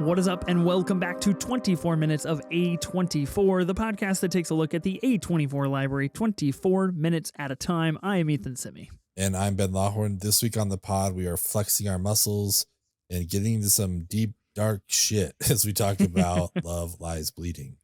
What is up, and welcome back to 24 Minutes of A24, the podcast that takes a look at the A24 library 24 minutes at a time. I am Ethan Simi. And I'm Ben Lawhorn. This week on the pod, we are flexing our muscles and getting into some deep, dark shit as we talk about Love Lies Bleeding.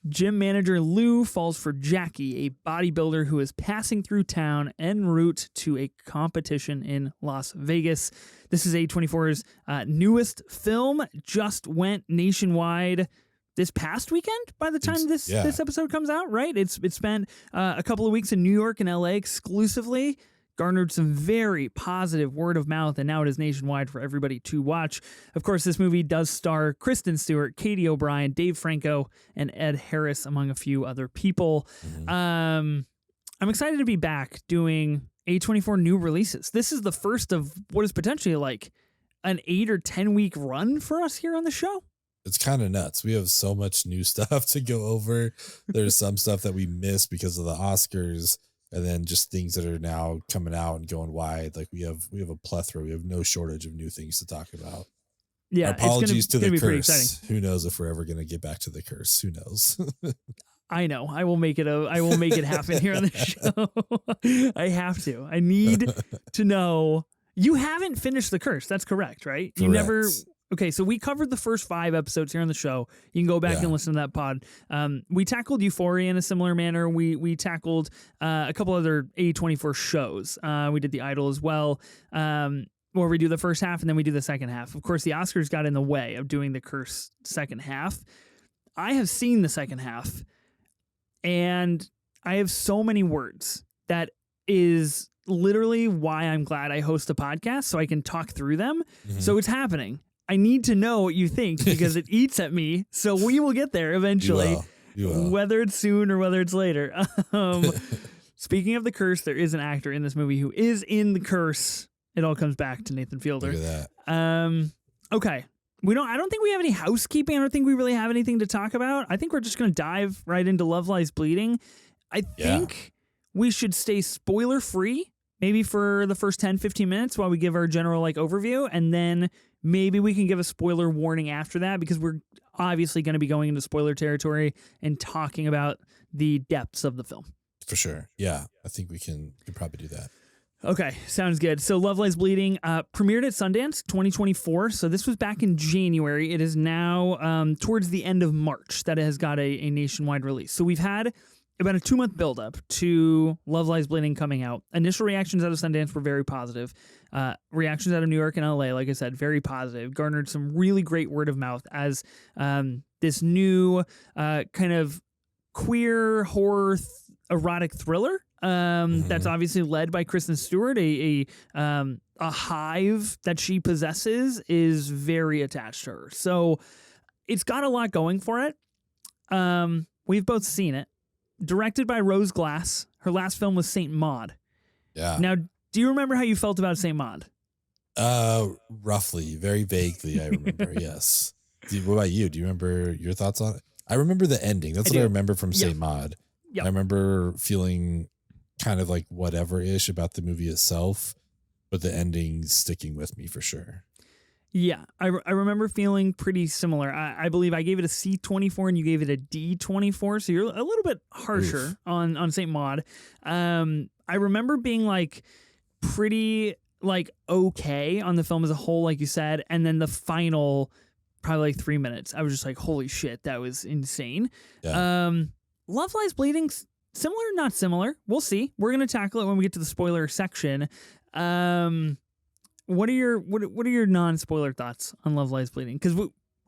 Gym manager Lou falls for Jackie, a bodybuilder who is passing through town en route to a competition in Las Vegas. This is A24's newest film, just went nationwide this past weekend by the time this episode comes out, right? It's spent a couple of weeks in New York and LA exclusively, garnered some very positive word of mouth, and now it is nationwide for everybody to watch. Of course, this movie does star Kristen Stewart, Katie O'Brien, Dave Franco, and Ed Harris, among a few other people. I'm excited to be back doing A24 new releases. This is the first of what is potentially like an 8 or 10 week run for us here on the show. It's kind of nuts. We have so much new stuff to go over. There's some stuff that we missed because of the Oscars, and then just things that are now coming out and going wide. Like we have a plethora. We have no shortage of new things to talk about. Yeah, our apologies to the curse. Who knows if we're ever going to get back to the curse? Who knows? I know. I will make it happen here on the show. I have to. I need to know. You haven't finished the curse. That's correct, right? Correct. You never. Okay, so we covered the first 5 episodes here on the show. You can go back and listen to that pod. We tackled Euphoria in a similar manner. We tackled a couple other A24 shows. We did The Idol as well, where we do the first half and then we do the second half. Of course, the Oscars got in the way of doing the curse second half. I have seen the second half, and I have so many words that is literally why I'm glad I host a podcast, so I can talk through them. Mm-hmm. So it's happening. I need to know what you think because it eats at me. So we will get there eventually, you will. Whether it's soon or whether it's later. Speaking of the curse, there is an actor in this movie who is in the curse. It all comes back to Nathan Fielder. Look at that. Okay. I don't think we have any housekeeping. I don't think we really have anything to talk about. I think we're just going to dive right into Love Lies Bleeding. I think we should stay spoiler free, maybe for the first 10, 15 minutes while we give our general overview, and then maybe we can give a spoiler warning after that, because we're obviously going to be going into spoiler territory and talking about the depths of the film. For sure. Yeah, I think we can probably do that. Okay, sounds good. So Love Lies Bleeding premiered at Sundance 2024. So this was back in January. It is now towards the end of March that it has got a nationwide release. So we've had about a 2-month buildup to Love Lies Bleeding coming out. Initial reactions out of Sundance were very positive. Reactions out of New York and LA, like I said, very positive. Garnered some really great word of mouth as this new kind of queer horror erotic thriller that's obviously led by Kristen Stewart. A hive that she possesses is very attached to her. So it's got a lot going for it. We've both seen it. Directed by Rose Glass. Her last film was Saint Maud. Yeah. Now, do you remember how you felt about Saint Maud? Roughly, very vaguely, I remember. Yes. What about you? Do you remember your thoughts on it? I remember the ending. That's what I remember from Saint Maud. Yep. I remember feeling kind of like whatever-ish about the movie itself, but the ending sticking with me for sure. Yeah, I remember feeling pretty similar. I believe I gave it a C24 and you gave it a D24, so you're a little bit harsher on Saint Maud. I remember being pretty okay on the film as a whole, like you said, and then the final probably 3 minutes, I was just like, holy shit, that was insane. Yeah. Love Lies Bleeding, similar, not similar. We'll see. We're gonna tackle it when we get to the spoiler section. What are your non-spoiler thoughts on Love Lies Bleeding? Because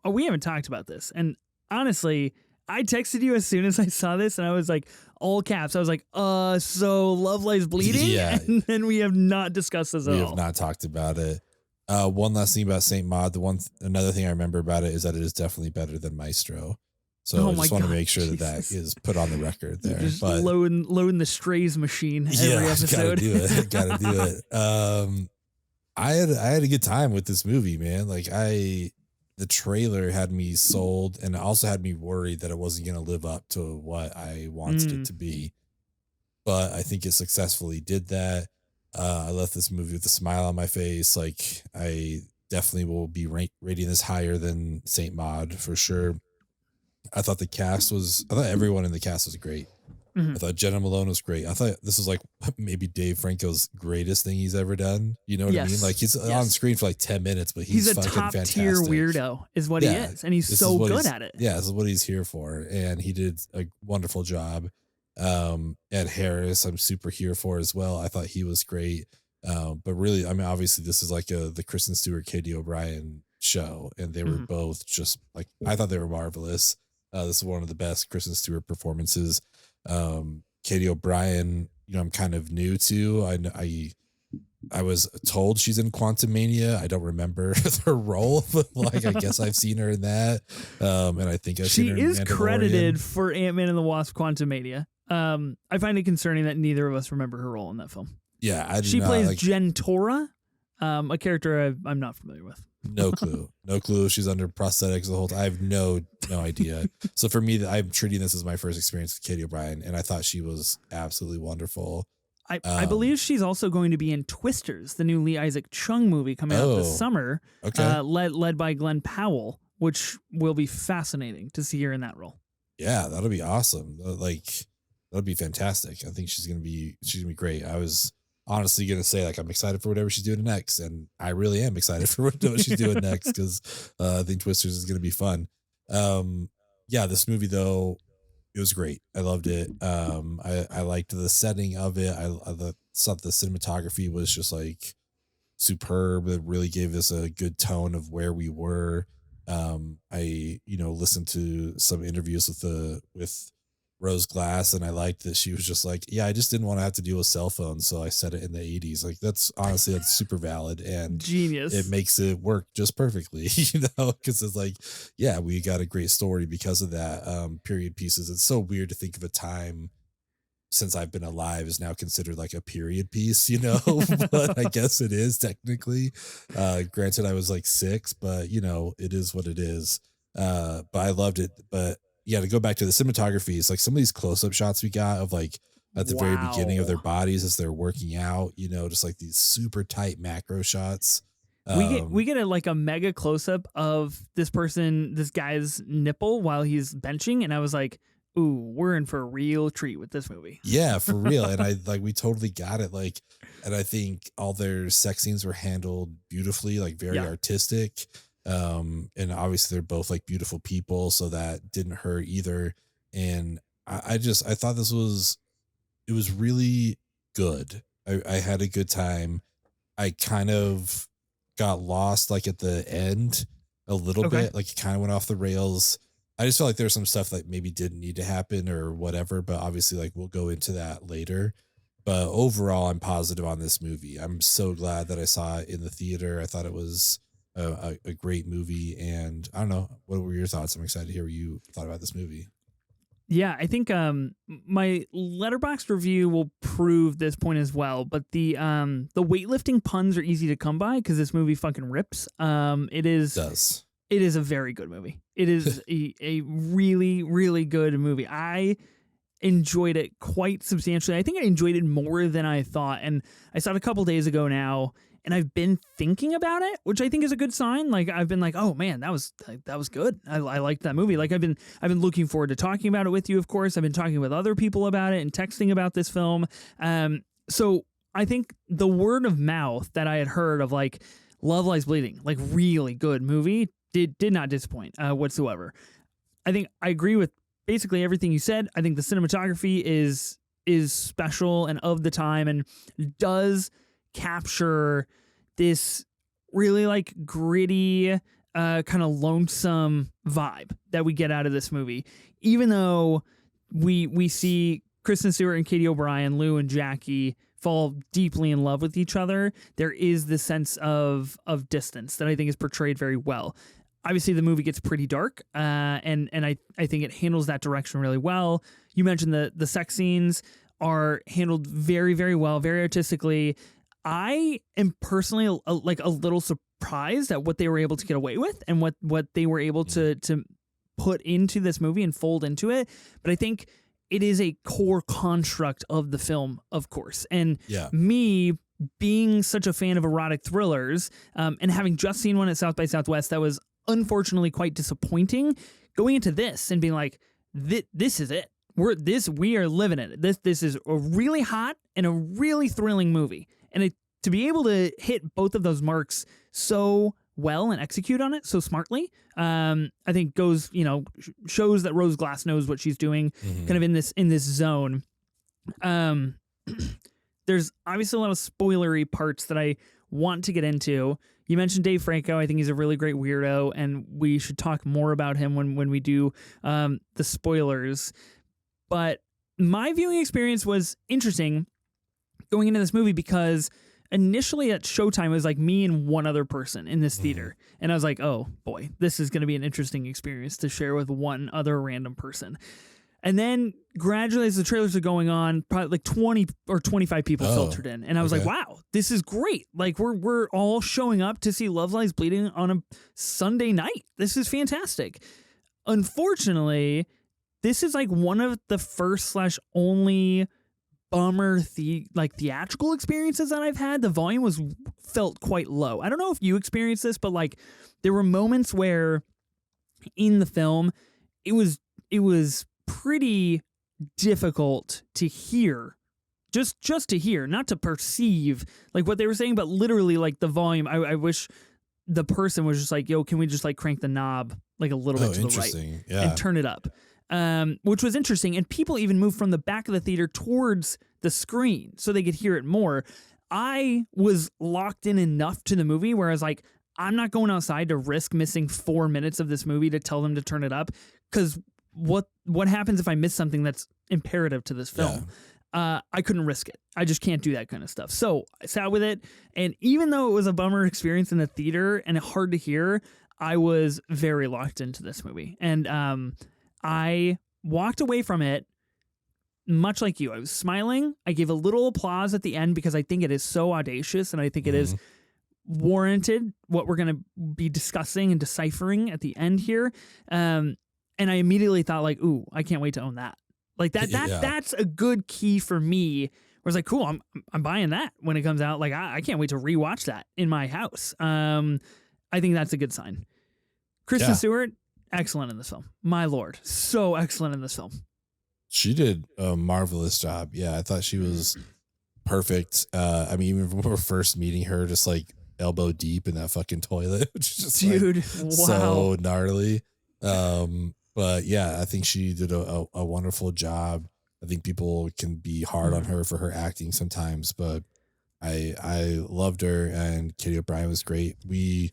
we haven't talked about this, and honestly, I texted you as soon as I saw this, and I was like, all caps. I was like, so Love Lies Bleeding, and then we have not discussed this at all. We have not talked about it. One last thing about Saint Maud. Another thing I remember about it is that it is definitely better than Maestro. So I just want to make sure that is put on the record there. Just loading the Strays machine every episode. Gotta do it. I had a good time with this movie, man. The trailer had me sold, and it also had me worried that it wasn't going to live up to what I wanted it to be. But I think it successfully did that. I left this movie with a smile on my face. I definitely will be rating this higher than Saint Maud for sure. I thought everyone in the cast was great. I thought Jenna Malone was great. I thought this was like maybe Dave Franco's greatest thing he's ever done. You know what I mean? Like he's on screen for like 10 minutes, but he's a fucking top fantastic. tier weirdo is what he is. And he's so good at it. Yeah, this is what he's here for. And he did a wonderful job. Ed Harris, I'm super here for as well. I thought he was great. But really, I mean, obviously this is like the Kristen Stewart, Katie O'Brien show. And they were both just like, I thought they were marvelous. This is one of the best Kristen Stewart performances. Katie O'Brien, I'm kind of new to. I was told she's in Quantum Mania. I don't remember her role, but like I guess I've seen her in that. And I think she is credited for Ant-Man and the Wasp: Quantumania. I find it concerning that neither of us remember her role in that film. Yeah, she plays Gentora, a character I'm not familiar with. No clue. No clue. She's under prosthetics the whole time. I have no idea. So for me, I'm treating this as my first experience with Katie O'Brien, and I thought she was absolutely wonderful. I believe she's also going to be in Twisters, the new Lee Isaac Chung movie coming out this summer, led by Glenn Powell, which will be fascinating to see her in that role. Yeah, that'll be awesome. That'll be fantastic. I think she's gonna be great. I was honestly gonna say like I'm excited for whatever she's doing next, and I really am excited for what she's doing next because I think Twisters is gonna be fun. This movie though, it was great. I loved it. I liked the setting of it. I thought the cinematography was just like superb. It really gave us a good tone of where we were. I listened to some interviews with Rose Glass, and I liked that she was just like, yeah, I just didn't want to have to deal with cell phones, so I set it in the 80s. Like that's super valid and genius. It makes it work just perfectly, because it's like, yeah, we got a great story because of that. Period pieces. It's so weird to think of a time since I've been alive is now considered like a period piece, but I guess it is technically. Granted, I was like 6, but it is what it is. But I loved it. But yeah, to go back to the cinematography, it's like some of these close-up shots we got of like at the very beginning of their bodies as they're working out, just like these super tight macro shots. We get a mega close-up of this guy's nipple while he's benching, and I was like, ooh, we're in for a real treat with this movie. Yeah, for real. And we totally got it. And I think all their sex scenes were handled beautifully, like very artistic. And obviously they're both like beautiful people, so that didn't hurt either. And I thought it was really good. I had a good time. I kind of got lost like at the end a little bit, like it kind of went off the rails. I just felt like there's some stuff that maybe didn't need to happen or whatever, but obviously like we'll go into that later. But overall, I'm positive on this movie. I'm so glad that I saw it in the theater. I thought it was a great movie, and I don't know, what were your thoughts? I'm excited to hear what you thought about this movie. Yeah, I think my Letterboxd review will prove this point as well. But the weightlifting puns are easy to come by because this movie fucking rips. It is a very good movie. It is a really, really good movie. I enjoyed it quite substantially. I think I enjoyed it more than I thought. And I saw it a couple days ago now, and I've been thinking about it, which I think is a good sign. Like I've been like, oh man, that was good. I liked that movie. Like I've been looking forward to talking about it with you. Of course, I've been talking with other people about it and texting about this film. So I think the word of mouth that I had heard of like Love Lies Bleeding, like really good movie, did not disappoint whatsoever. I think I agree with basically everything you said. I think the cinematography is special and of the time and does capture this really like gritty, kind of lonesome vibe that we get out of this movie. Even though we see Kristen Stewart and Katie O'Brien, Lou and Jackie fall deeply in love with each other, there is this sense of distance that I think is portrayed very well. Obviously, the movie gets pretty dark, and I think it handles that direction really well. You mentioned the sex scenes are handled very, very well, very artistically. I am personally a little surprised at what they were able to get away with and what they were able to put into this movie and fold into it. But I think it is a core construct of the film, of course. And me being such a fan of erotic thrillers, and having just seen one at South by Southwest that was unfortunately quite disappointing, going into this and being like, this is it. We are living it. This is a really hot and a really thrilling movie. And to be able to hit both of those marks so well and execute on it so smartly, I think shows that Rose Glass knows what she's doing, kind of in this zone. There's obviously a lot of spoilery parts that I want to get into. You mentioned Dave Franco. I think he's a really great weirdo, and we should talk more about him when we do the spoilers. But my viewing experience was interesting going into this movie because initially at showtime, it was like me and one other person in this theater. And I was like, oh boy, this is going to be an interesting experience to share with one other random person. And then gradually as the trailers are going on, probably like 20 or 25 people filtered in. And I was like, wow, this is great. Like we're all showing up to see Love Lies Bleeding on a Sunday night. This is fantastic. Unfortunately, this is like one of the first / only bummer theatrical experiences that I've had. The volume felt quite low. I don't know if you experienced this, but like there were moments where in the film it was pretty difficult to hear, just to hear, not to perceive like what they were saying, but literally like the volume. I wish the person was just like, yo, can we just like crank the knob like a little bit to the right and turn it up, which was interesting. And people even moved from the back of the theater towards the screen so they could hear it more. I was locked in enough to the movie where I was like, I'm not going outside to risk missing 4 minutes of this movie to tell them to turn it up, because what happens if I miss something that's imperative to this film? I couldn't risk it. I just can't do that kind of stuff. So I sat with it, and even though it was a bummer experience in the theater and hard to hear, I was very locked into this movie. And I walked away from it much like you. I was smiling. I gave a little applause at the end because I think it is so audacious, and I think it is warranted what we're going to be discussing and deciphering at the end here. And I immediately thought like, ooh, I can't wait to own that. Like that's a good key for me. Where it's like, cool, I'm buying that when it comes out. Like I can't wait to rewatch that in my house. I think that's a good sign. Kristen Stewart, excellent in this film. My Lord, so excellent in this film. She did a marvelous job. Yeah, I thought she was perfect. I mean, even when we were first meeting her, just like elbow deep in that fucking toilet, which is just dude, wow, so gnarly. But yeah, I think she did a wonderful job. I think people can be hard on her for her acting sometimes, but I loved her, and Katie O'Brien was great. We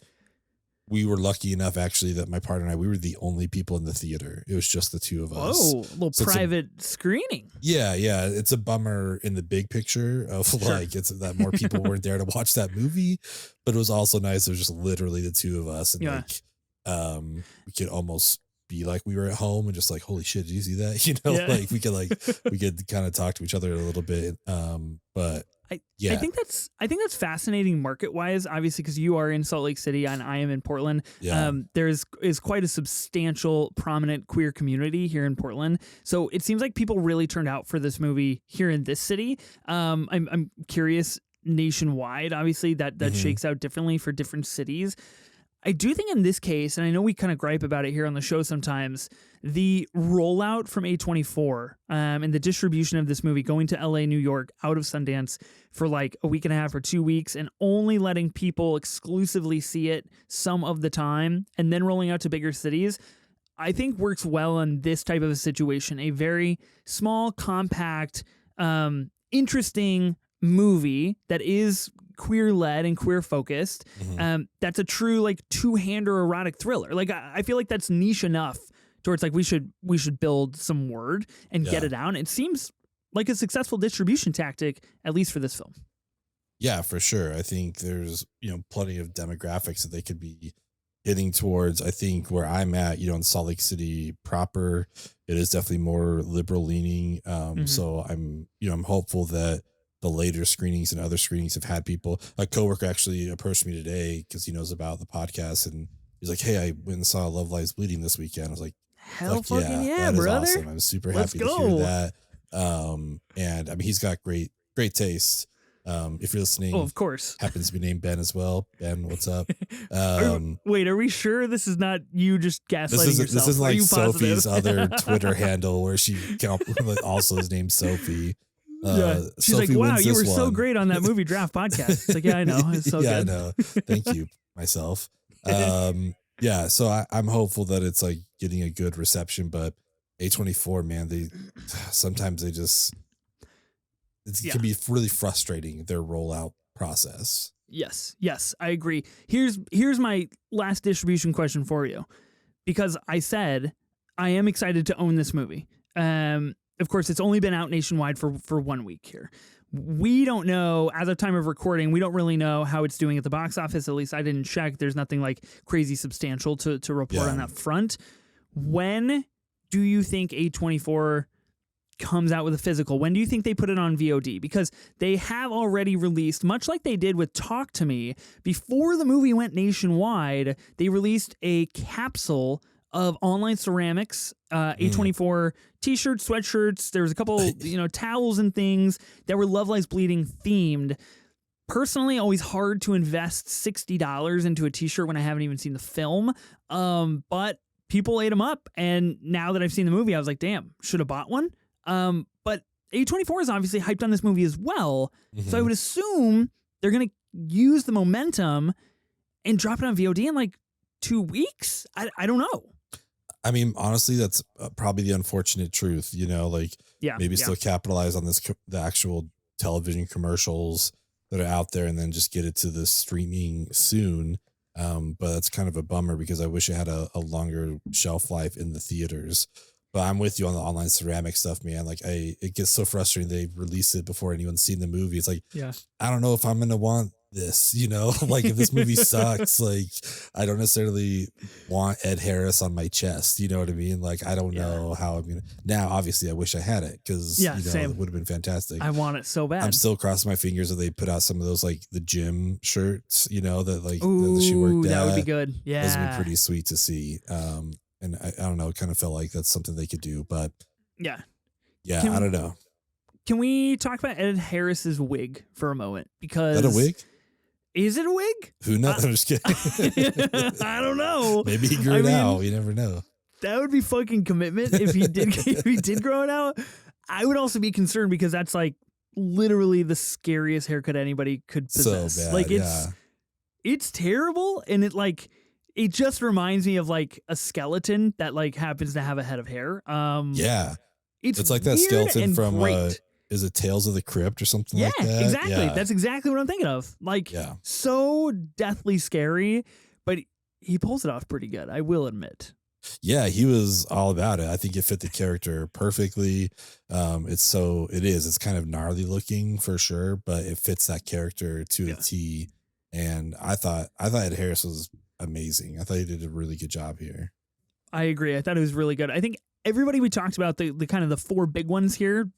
were lucky enough actually that my partner and I, we were the only people in the theater. It was just the two of us. Oh, a little private screening. Yeah. It's a bummer in the big picture of like it's that more people weren't there to watch that movie, but it was also nice. It was just literally the two of us, and like we could almost be like we were at home and just like, holy shit, did you see that? Like we could kind of talk to each other a little bit. But I think that's fascinating market wise, obviously, because you are in Salt Lake City and I am in Portland. There is quite a substantial, prominent queer community here in Portland. So it seems like people really turned out for this movie here in this city. I'm curious nationwide, obviously that shakes out differently for different cities. I do think in this case, and I know we kind of gripe about it here on the show sometimes, the rollout from A24 and the distribution of this movie going to LA, New York, out of Sundance for like a week and a half or 2 weeks, and only letting people exclusively see it some of the time and then rolling out to bigger cities, I think works well in this type of a situation. A very small, compact, interesting movie that is queer led and queer focused. That's a true like two-hander erotic thriller. Like I feel like that's niche enough towards like we should build some word and get it out. It seems like a successful distribution tactic, at least for this film. Yeah, for sure. I think there's plenty of demographics that they could be hitting towards. I think where I'm at, in Salt Lake City proper, it is definitely more liberal leaning. So I'm hopeful that the later screenings and other screenings have had people. A coworker actually approached me today because he knows about the podcast, and he's like, "Hey, I went and saw Love Lies Bleeding this weekend." I was like, "Hell fucking yeah, that brother! Is awesome. I'm super happy to hear that." And I mean, he's got great taste. If you're listening, of course, happens to be named Ben as well. Ben, what's up? Wait, are we sure this is not you just gaslighting yourself? This is like Sophie's other Twitter handle where she also is named Sophie. She's Sophie like, wow, you were one. so great on that movie draft podcast. It's like, yeah, I know. It's so good. I know. Thank you, myself. So I'm hopeful that it's like getting a good reception, but A24, man, sometimes it can be really frustrating, their rollout process. Yes, I agree. Here's my last distribution question for you, because I said I am excited to own this movie. Of course, it's only been out nationwide for 1 week here. We don't know, as of time of recording, we don't really know how it's doing at the box office. At least I didn't check. There's nothing like crazy substantial to report on that front. When do you think A24 comes out with a physical? When do you think they put it on VOD? Because they have already released, much like they did with Talk to Me, before the movie went nationwide, they released a capsule of online ceramics, A24 t-shirts, sweatshirts. There was a couple, towels and things that were Love Lies Bleeding themed. Personally, always hard to invest $60 into a t-shirt when I haven't even seen the film. But people ate them up. And now that I've seen the movie, I was like, damn, should have bought one. But A24 is obviously hyped on this movie as well. Mm-hmm. So I would assume they're going to use the momentum and drop it on VOD in like 2 weeks. I don't know. I mean, honestly, that's probably the unfortunate truth, maybe still capitalize on the actual television commercials that are out there and then just get it to the streaming soon. But that's kind of a bummer because I wish it had a longer shelf life in the theaters. But I'm with you on the online ceramic stuff, man. Like, it gets so frustrating. They release it before anyone's seen the movie. It's like, I don't know if I'm going to want this, like if this movie sucks, like I don't necessarily want Ed Harris on my chest. You know what I mean? Like, I don't know how I'm going to. Now, obviously, I wish I had it because, it would have been fantastic. I want it so bad. I'm still crossing my fingers that they put out some of those, like the gym shirts, that like that she worked at. That would be good. Yeah. Those would be pretty sweet to see. And I don't know, it kind of felt like that's something they could do, but yeah, I don't know. Can we talk about Ed Harris's wig for a moment? Because is that a wig? Is it a wig? Who knows? I'm just kidding. I don't know. Maybe he grew it out. You never know. That would be fucking commitment if he did. If he did grow it out. I would also be concerned because that's like literally the scariest haircut anybody could possess. So bad, like it's terrible, and it just reminds me of like a skeleton that like happens to have a head of hair. It's like that skeleton from is it Tales of the Crypt or something like that? Exactly. Yeah. That's exactly what I'm thinking of. Like, so deathly scary, but he pulls it off pretty good, I will admit. Yeah, he was all about it. I think it fit the character perfectly. It's kind of gnarly looking for sure, but it fits that character to the T. And I thought Ed Harris was amazing. I thought he did a really good job here. I agree. I thought it was really good. I think everybody we talked about, the kind of the four big ones here,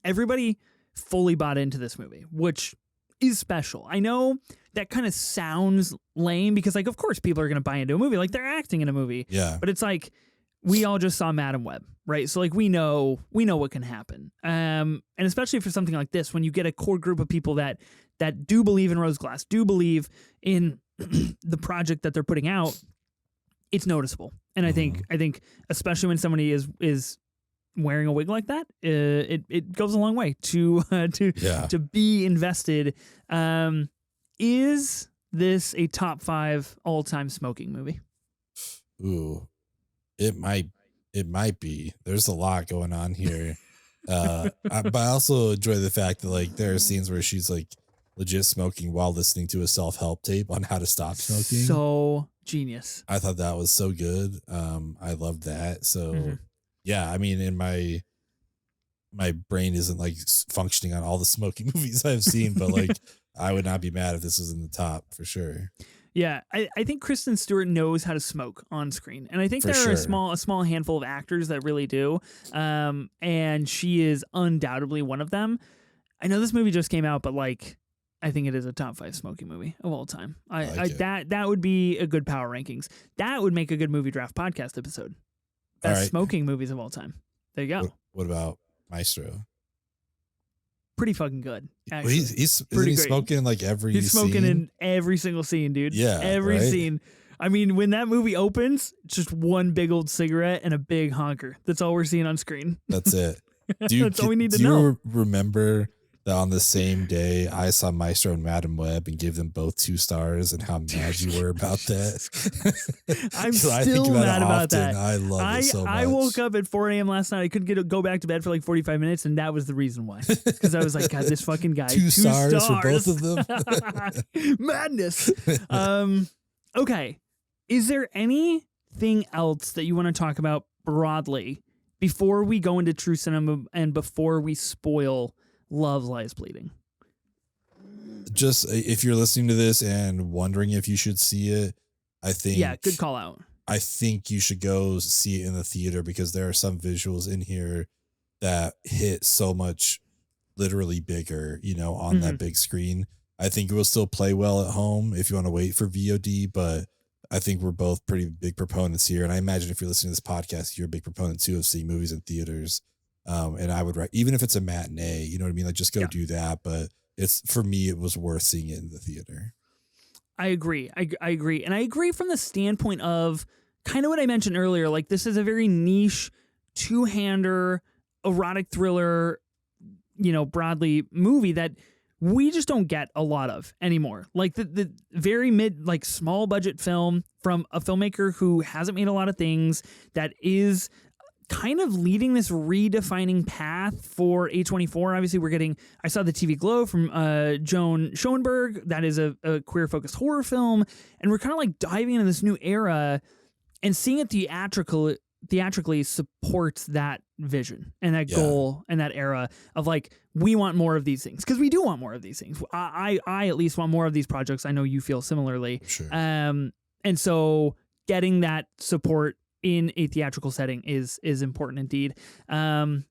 everybody fully bought into this movie, which is special. I know that kind of sounds lame because, like, of course people are going to buy into a movie. Like, they're acting in a movie. Yeah. But it's like, we all just saw Madam Web, right? So, like, we know what can happen. And especially for something like this, when you get a core group of people that do believe in Rose Glass, do believe in the project that they're putting out, it's noticeable. And I think especially when somebody is wearing a wig like that, it goes a long way to be invested. Is this a top 5 all-time smoking movie? Ooh, it might be. There's a lot going on here. But I also enjoy the fact that like there are scenes where she's like legit smoking while listening to a self-help tape on how to stop smoking. So genius. I thought that was so good. I loved that. So yeah, I mean, in my brain isn't like functioning on all the smoking movies I've seen, but like I would not be mad if this was in the top for sure. Yeah, I think Kristen Stewart knows how to smoke on screen, and I think there are a small handful of actors that really do, and she is undoubtedly one of them. I know this movie just came out, but like, I think it is a top 5 smoking movie of all time. That would be a good power rankings. That would make a good movie draft podcast episode. Best smoking movies of all time. There you go. What about Maestro? pretty fucking good. Well, isn't he smoking like every He's smoking scene? In every single scene, dude. Yeah, every right? scene. I mean, when that movie opens, it's just one big old cigarette and a big honker. That's all we're seeing on screen. That's it. That's all we need to know. Do you remember that on the same day I saw Maestro and Madam Web and gave them both 2 stars, and how mad you were about that? I'm still mad about that. I love it so much. I woke up at 4 a.m. last night. I couldn't go back to bed for like 45 minutes, and that was the reason why. Because I was like, God, this fucking guy. 2 stars for both of them. Madness. Okay. Is there anything else that you want to talk about broadly before we go into true cinema and before we spoil Love Lies Bleeding? Just if you're listening to this and wondering if you should see it, I think good call out. I think you should go see it in the theater, because there are some visuals in here that hit so much literally bigger, on that big screen. I think it will still play well at home if you want to wait for VOD, but I think we're both pretty big proponents here. And I imagine if you're listening to this podcast, you're a big proponent too of seeing movies in theaters. And I would, even if it's a matinee, you know what I mean? Like, just go do that. But for me, it was worth seeing it in the theater. I agree. I agree. And I agree from the standpoint of kind of what I mentioned earlier. Like, this is a very niche, two-hander, erotic thriller, broadly movie that we just don't get a lot of anymore. Like the very small budget film from a filmmaker who hasn't made a lot of things, that is kind of leading this redefining path for A24. Obviously, I saw the TV Glow from Joan Schoenberg. That is a queer-focused horror film. And we're kind of like diving into this new era, and seeing it theatrically supports that vision and that goal and that era of like, we want more of these things, because we do want more of these things. I at least want more of these projects. I know you feel similarly. Sure. And so getting that support in a theatrical setting is important indeed. And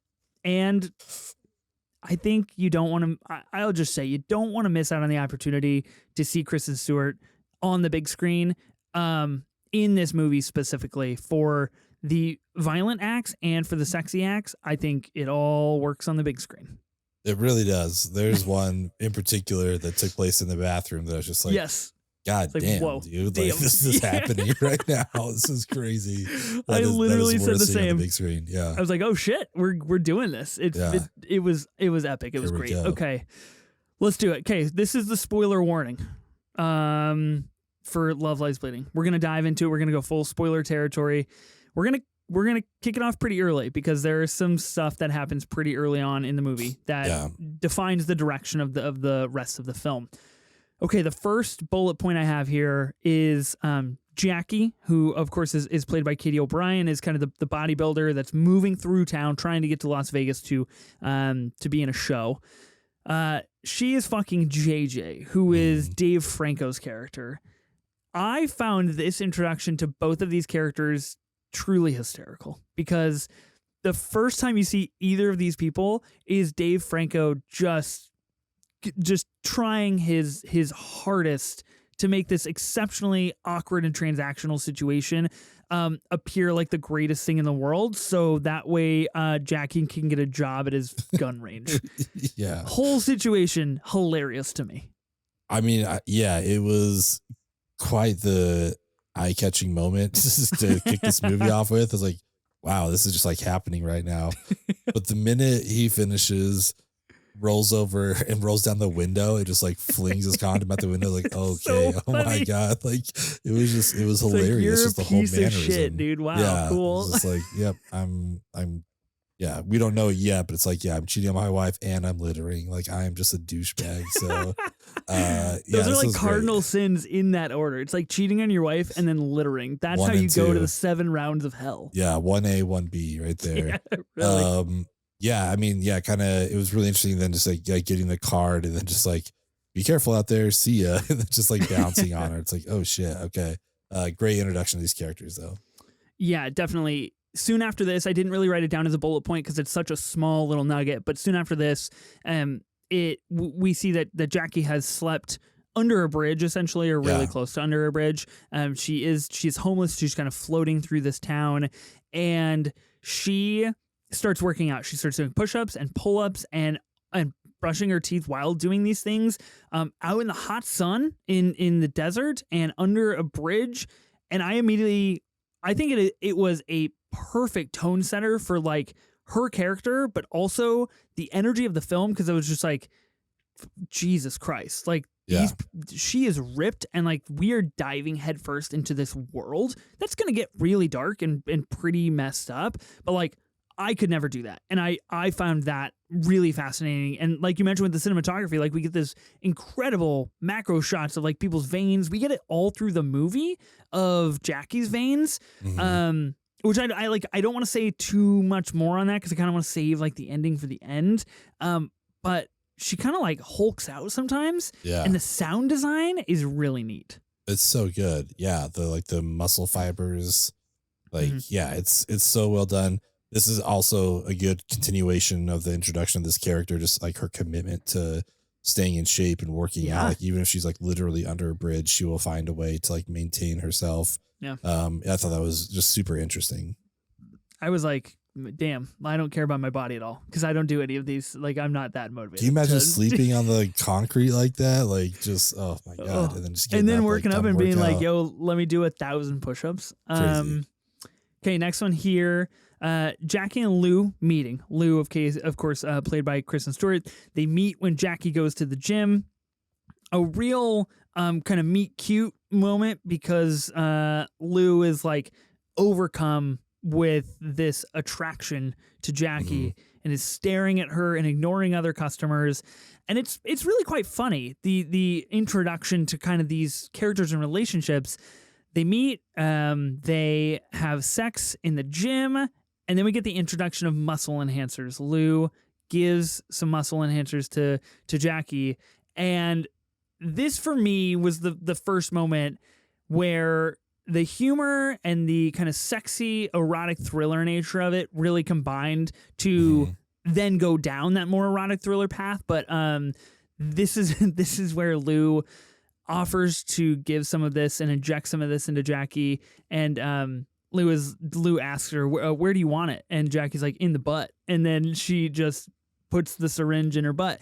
I think you don't want to, I'll just say, you don't want to miss out on the opportunity to see Kristen Stewart on the big screen, in this movie specifically, for the violent acts and for the sexy acts. I think it all works on the big screen. It really does. There's one in particular that took place in the bathroom that I was just like, yes. God damn, whoa, dude. Like, this is happening right now. This is crazy. I literally said the same. On the big screen. Yeah. I was like, oh shit, we're doing this. It was epic. It was great. Okay. Let's do it. Okay, this is the spoiler warning. For Love Lies Bleeding. We're gonna dive into it. We're gonna go full spoiler territory. We're gonna kick it off pretty early, because there is some stuff that happens pretty early on in the movie that defines the direction of the rest of the film. Okay, the first bullet point I have here is Jackie, who of course is played by Katie O'Brien, is kind of the bodybuilder that's moving through town trying to get to Las Vegas to be in a show. She is fucking JJ, who is Dave Franco's character. I found this introduction to both of these characters truly hysterical, because the first time you see either of these people is Dave Franco just trying his hardest to make this exceptionally awkward and transactional situation appear like the greatest thing in the world, so that way Jackie can get a job at his gun range. Yeah. Whole situation hilarious to me. I mean, it was quite the eye-catching moment to kick this movie off with. I was like, wow, this is just like happening right now. But the minute he finishes, rolls over and rolls down the window, it just like flings his condom out the window, like, okay, so oh my God. Like, it was hilarious. Like, you're just the a whole piece mannerism. of shit, dude. Wow, yeah, cool. It's just like, yep, I'm we don't know it yet, but it's like, I'm cheating on my wife and I'm littering. Like, I am just a douchebag. So those are like cardinal sins in that order. It's like cheating on your wife and then littering. That's how you go to the 7 rounds of hell. Yeah, 1A, 1B right there. Yeah, really. I mean, kind of, it was really interesting then just like getting the card and then just like, be careful out there, see ya, and then just like bouncing on her. It's like, oh shit, okay. Great introduction to these characters though. Yeah, definitely. Soon after this, I didn't really write it down as a bullet point because it's such a small little nugget, but soon after this, we see that Jackie has slept under a bridge, essentially, or really close to under a bridge. She's homeless. She's kind of floating through this town, and she starts working out. She starts doing push-ups and pull-ups and brushing her teeth while doing these things, out in the hot sun in the desert and under a bridge. And I think it was a perfect tone setter for like her character, but also the energy of the film, because it was just like, Jesus Christ, like she is ripped, and like we are diving headfirst into this world that's gonna get really dark and pretty messed up. But like I could never do that, and I found that really fascinating. And like you mentioned with the cinematography, like we get this incredible macro shots of like people's veins. We get it all through the movie of Jackie's veins. Which I like. I don't want to say too much more on that because I kind of want to save like the ending for the end. But she kind of like hulks out sometimes. Yeah. And the sound design is really neat. It's so good. Yeah. The muscle fibers, like, it's so well done. This is also a good continuation of the introduction of this character, just like her commitment to staying in shape and working out. Like even if she's like literally under a bridge, she will find a way to like maintain herself. Yeah. I thought that was just super interesting. I was like, damn, I don't care about my body at all because I don't do any of these. Like, I'm not that motivated. Can you imagine sleeping on the concrete like that? Like, just, oh my God. And then working up and being like, yo, let me do 1,000 push-ups. Okay, next one here. Jackie and Lou meeting. Lou, of course, played by Kristen Stewart. They meet when Jackie goes to the gym. A real kind of meet cute moment because Lou is like overcome with this attraction to Jackie and is staring at her and ignoring other customers. And it's really quite funny. The introduction to kind of these characters and relationships. They meet, they have sex in the gym, and then we get the introduction of muscle enhancers. Lou gives some muscle enhancers to Jackie. And this for me was the first moment where the humor and the kind of sexy erotic thriller nature of it really combined to then go down that more erotic thriller path. But this is where Lou offers to give some of this and inject some of this into Jackie. And Lou asks her, where do you want it? And Jackie's like, in the butt. And then she just puts the syringe in her butt.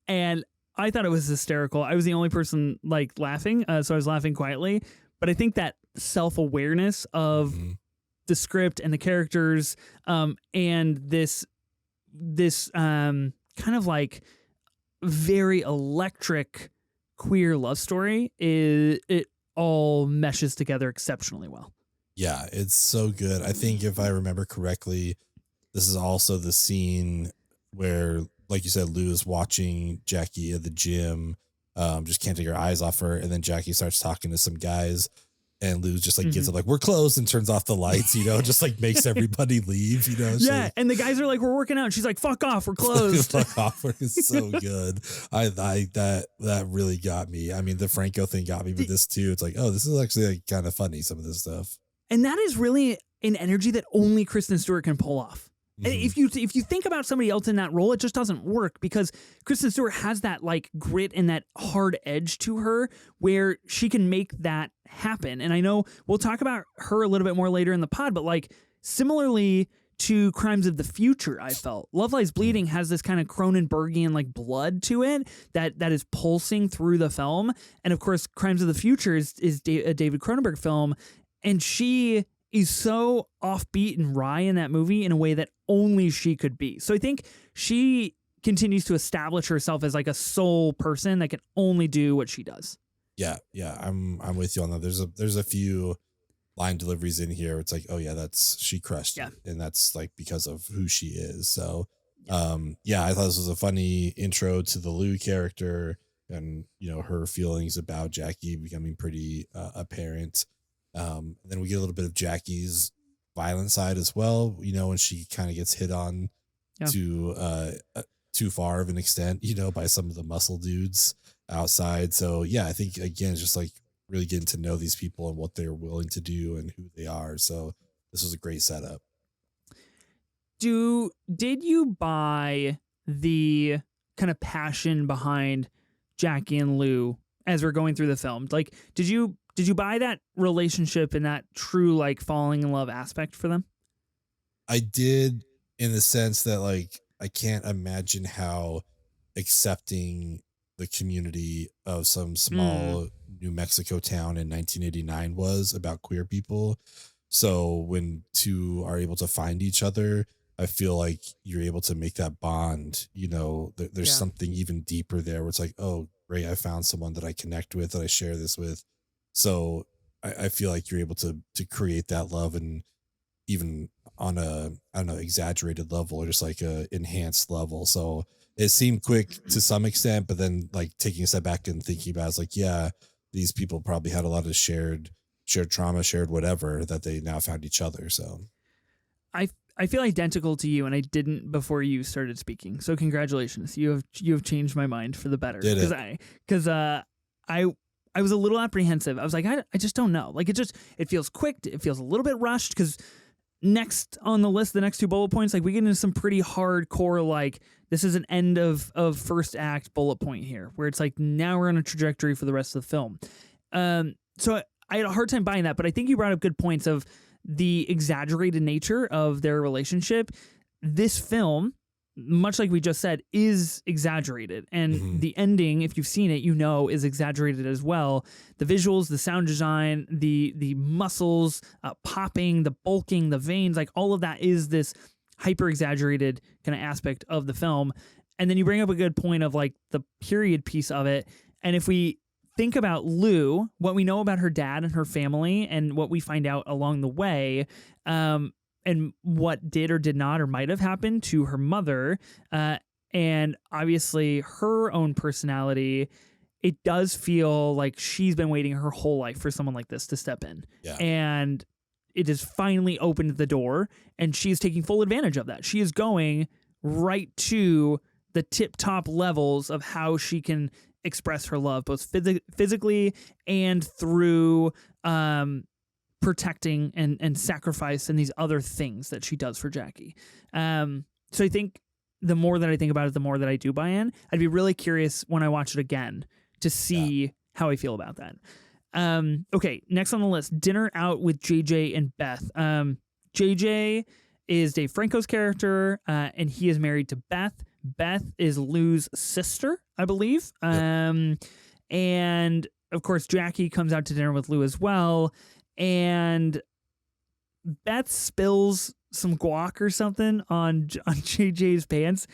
And I thought it was hysterical. I was the only person like laughing. So I was laughing quietly. But I think that self-awareness of the script and the characters, and this kind of like very electric queer love story, it all meshes together exceptionally well. Yeah, it's so good. I think if I remember correctly, this is also the scene where, like you said, Lou is watching Jackie at the gym, just can't take her eyes off her, and then Jackie starts talking to some guys, and Lou just like gets up like, we're closed, and turns off the lights, just like makes everybody leave, Yeah, and the guys are like, we're working out, and she's like, fuck off, we're closed. Fuck off, it's so good. I that really got me. I mean, the Franco thing got me, but this too, it's like, oh, this is actually like kind of funny, some of this stuff. And that is really an energy that only Kristen Stewart can pull off. And if you think about somebody else in that role, it just doesn't work because Kristen Stewart has that like grit and that hard edge to her where she can make that happen. And I know we'll talk about her a little bit more later in the pod, but like similarly to Crimes of the Future, I felt Love Lies Bleeding has this kind of Cronenbergian like blood to it that is pulsing through the film. And of course, Crimes of the Future is a David Cronenberg film, and she is so offbeat and wry in that movie in a way that only she could be. So I think she continues to establish herself as like a sole person that can only do what she does. Yeah, I'm with you on that. There's a few line deliveries in here. It's like, oh yeah, she crushed it, and that's like because of who she is. So, I thought this was a funny intro to the Lou character and her feelings about Jackie becoming pretty apparent. Then we get a little bit of Jackie's violent side as well, when she kind of gets hit on to too far of an extent, by some of the muscle dudes outside. So yeah, I think again, it's just like really getting to know these people and what they're willing to do and who they are. So this was a great setup. Did you buy the kind of passion behind Jackie and Lou as we're going through the film? Like, did you buy that relationship and that true like falling in love aspect for them? I did, in the sense that like I can't imagine how accepting the community of some Mm, small New Mexico town in 1989 was about queer people. So when two are able to find each other, I feel like you're able to make that bond. There's yeah. something even deeper there where it's like, oh, great, I found someone that I connect with, that I share this with. So I feel like you're able to create that love, and even on a, I don't know, exaggerated level or just like a enhanced level. So it seemed quick to some extent, but then like taking a step back and thinking about it, it's like, yeah, these people probably had a lot of shared trauma, shared whatever, that they now found each other. So I I feel identical to you, and I didn't before you started speaking. So congratulations, you have changed my mind for the better. did Because it. I I was a little apprehensive. I was like, I just don't know. Like it feels quick. It feels a little bit rushed. Because next on the list, the next two bullet points, like we get into some pretty hardcore, like this is an end of first act bullet point here, where it's like now we're on a trajectory for the rest of the film. So I had a hard time buying that, but I think you brought up good points of the exaggerated nature of their relationship. This film, much like we just said, is exaggerated. And Mhm. the ending, if you've seen it, is exaggerated as well. The visuals, the sound design, the muscles popping, the bulking, the veins, like all of that is this hyper exaggerated kind of aspect of the film. And then you bring up a good point of like the period piece of it. And if we think about Lou, what we know about her dad and her family, and what we find out along the way, and what did or did not or might have happened to her mother, and obviously her own personality, it does feel like she's been waiting her whole life for someone like this to step in. Yeah. And it has finally opened the door, and she is taking full advantage of that. She is going right to the tip top levels of how she can express her love, both physically and through protecting and sacrifice and these other things that she does for Jackie. So I think the more that I think about it, the more that I do buy in. I'd be really curious when I watch it again to Yeah. see how I feel about that. Okay, next on the list, dinner out with JJ and Beth. JJ is Dave Franco's character, and he is married to Beth. Beth is Lou's sister, I believe. Yep. And of course, Jackie comes out to dinner with Lou as well. And Beth spills some guac or something on JJ's pants.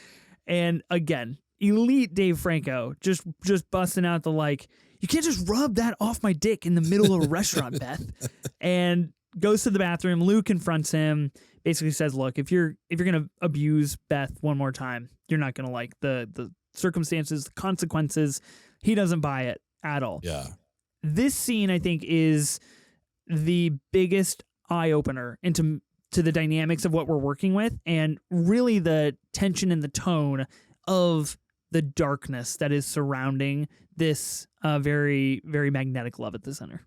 And again, elite Dave Franco just busting out the like, you can't just rub that off my dick in the middle of a restaurant, Beth. And goes to the bathroom. Lou confronts him, basically says, look, if you're gonna abuse Beth one more time, you're not gonna like the circumstances, the consequences. He doesn't buy it at all. Yeah. This scene, I think, is the biggest eye opener into the dynamics of what we're working with, and really the tension and the tone of the darkness that is surrounding this very, very magnetic love at the center.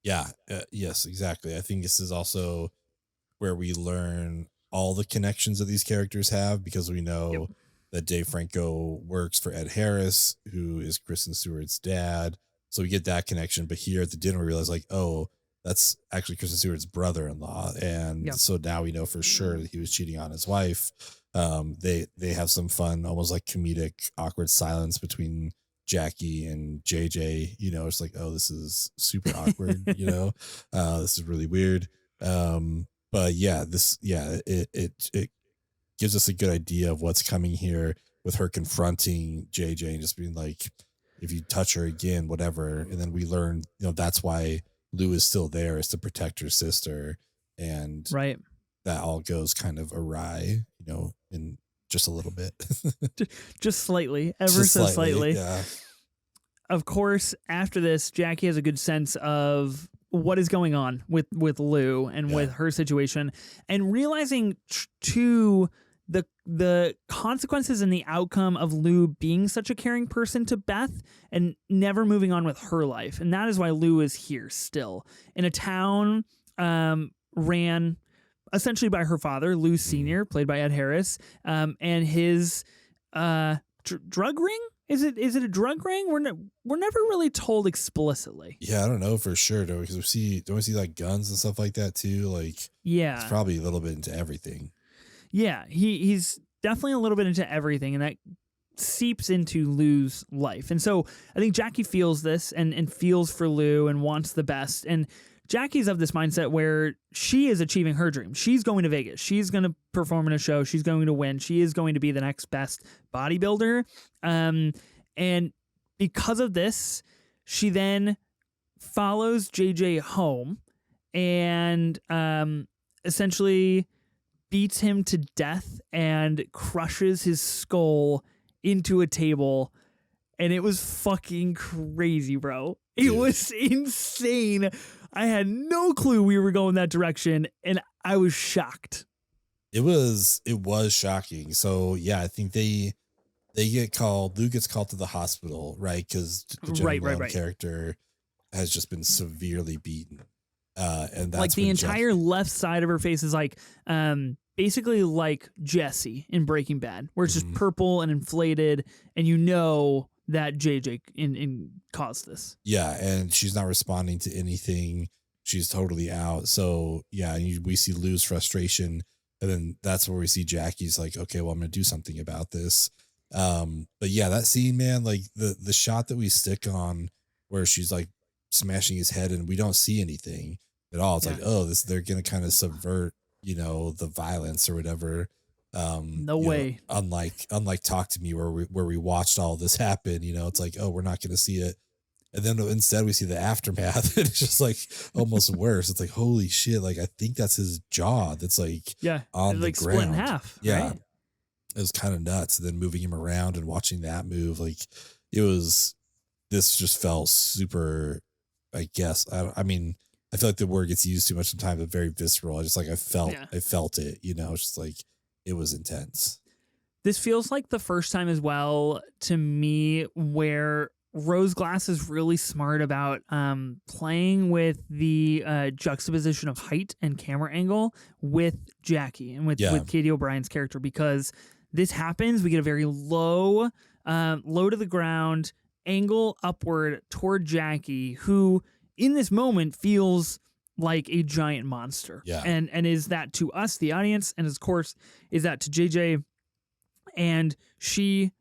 Yeah. Yes, exactly. I think this is also where we learn all the connections that these characters have, because we Yep. know that Dave Franco works for Ed Harris, who is Kristen Stewart's dad. So we get that connection. But here at the dinner, we realize like, oh, that's actually Kristen Stewart's brother-in-law. And Yeah. so now we know for sure that he was cheating on his wife. They have some fun, almost like comedic, awkward silence between Jackie and JJ. It's like, oh, this is super awkward, this is really weird. But yeah, it gives us a good idea of what's coming here, with her confronting JJ and just being like, if you touch her again, whatever. And then we learn, that's why Lou is still there, is to protect her sister. And Right. that all goes kind of awry, in just a little bit. Just slightly, ever Just so slightly. Yeah. Of course, after this, Jackie has a good sense of what is going on with Lou and with her situation, and realizing to the consequences and the outcome of Lou being such a caring person to Beth and never moving on with her life. And that is why Lou is here still in a town ran essentially by her father, Lou Sr., played by Ed Harris, and his drug ring. Is it a drug ring? We're never really told explicitly. Yeah, I don't know for sure, though, because don't we see like guns and stuff like that too? Like, Yeah, it's probably a little bit into everything. yeah. He's definitely a little bit into everything, and that seeps into Lou's life. And so I think Jackie feels this and feels for Lou and wants the best. And Jackie's of this mindset where she is achieving her dream. She's going to Vegas. She's going to perform in a show. She's going to win. She is going to be the next best bodybuilder. And because of this, she then follows JJ home and essentially beats him to death and crushes his skull into a table. And it was fucking crazy, bro. It was insane. I had no clue we were going that direction, and I was shocked. It was shocking. So yeah, I think they get called. Lou gets called to the hospital, right? Because the Jenny Malone character has just been severely beaten, and that's like the entire left side of her face is like, basically like Jesse in Breaking Bad, where it's just purple and inflated, and you know that JJ caused this. Yeah, and she's not responding to anything. She's totally out. So yeah, we see Lou's frustration, and then that's where we see Jackie's like, okay, well, I'm gonna do something about this. But yeah, that scene, man, like the shot that we stick on where she's like smashing his head and we don't see anything at all. It's like, oh, they're gonna kind of subvert, the violence or whatever. No way. Unlike Talk to Me, where we watched all this happen, it's like, oh, we're not going to see it. And then instead we see the aftermath. And it's just like almost worse. It's like, holy shit. Like, I think that's his jaw. That's like, on the ground. Split in half. Yeah. Right? It was kind of nuts. And then moving him around and watching that move, like this just felt super, I guess. I mean, I feel like the word gets used too much sometimes, but very visceral. I felt it, it's just like, it was intense. This feels like the first time as well to me where Rose Glass is really smart about playing with the juxtaposition of height and camera angle with Jackie and with Katie O'Brien's character, because this happens. We get a very low to the ground angle upward toward Jackie, who in this moment feels like a giant monster. Yeah. And is that to us, the audience, and of course is that to JJ. And she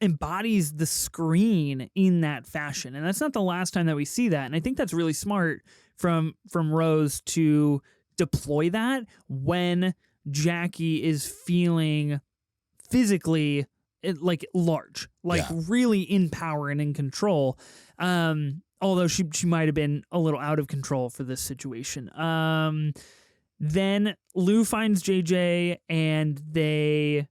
embodies the screen in that fashion. And that's not the last time that we see that. And I think that's really smart from Rose to deploy that when Jackie is feeling physically like large, like really in power and in control. Although she might have been a little out of control for this situation. Then Lou finds JJ and they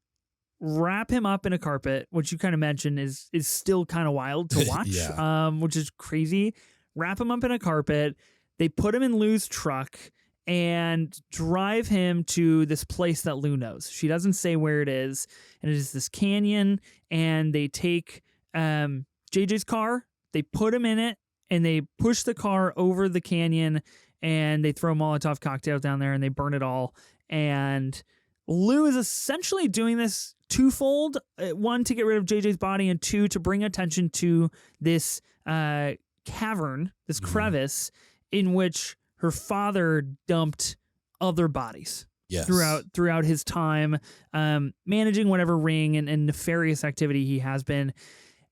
wrap him up in a carpet, which you kind of mentioned is still kind of wild to watch, which is crazy. Wrap him up in a carpet. They put him in Lou's truck and drive him to this place that Lou knows. She doesn't say where it is. And it is this canyon. And they take JJ's car, they put him in it, and they push the car over the canyon, and they throw Molotov cocktails down there, and they burn it all. And Lou is essentially doing this twofold. One, to get rid of JJ's body, and two, to bring attention to this cavern, this crevice, in which her father dumped other bodies throughout his time, managing whatever ring and nefarious activity he has been.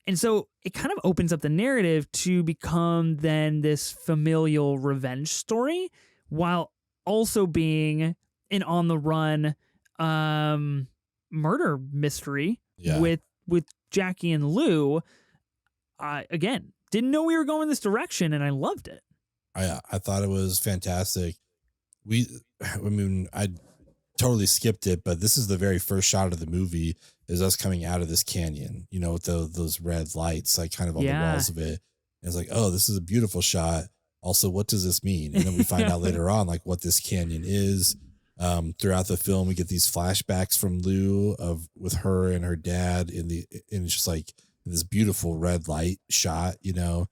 And so it kind of opens up the narrative to become then this familial revenge story, while also being an on the run murder mystery with Jackie and Lou. Again, didn't know we were going this direction, and I loved it. I thought it was fantastic. I totally skipped it, but this is the very first shot of the movie is us coming out of this canyon, with those red lights, like kind of on the walls of it. And it's like, oh, this is a beautiful shot. Also, what does this mean? And then we find out later on, like, what this canyon is. Throughout the film, we get these flashbacks from Lou with her and her dad and it's just like this beautiful red light shot, and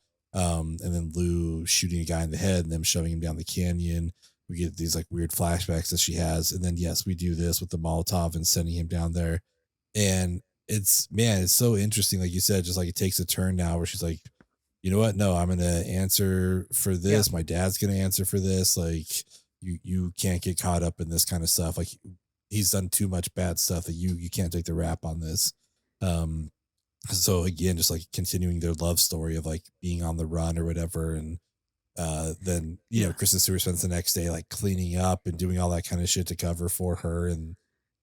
then Lou shooting a guy in the head and them shoving him down the canyon. We get these like weird flashbacks that she has. And then, yes, we do this with the Molotov and sending him down there. And it's so interesting. Like you said, just like it takes a turn now where she's like, you know what? No, I'm going to answer for this. Yeah. My dad's going to answer for this. Like you can't get caught up in this kind of stuff. Like he's done too much bad stuff that you can't take the rap on this. Um, so again, just like continuing their love story of like being on the run or whatever. And then, you know, Kristen Stewart spends the next day like cleaning up and doing all that kind of shit to cover for her. And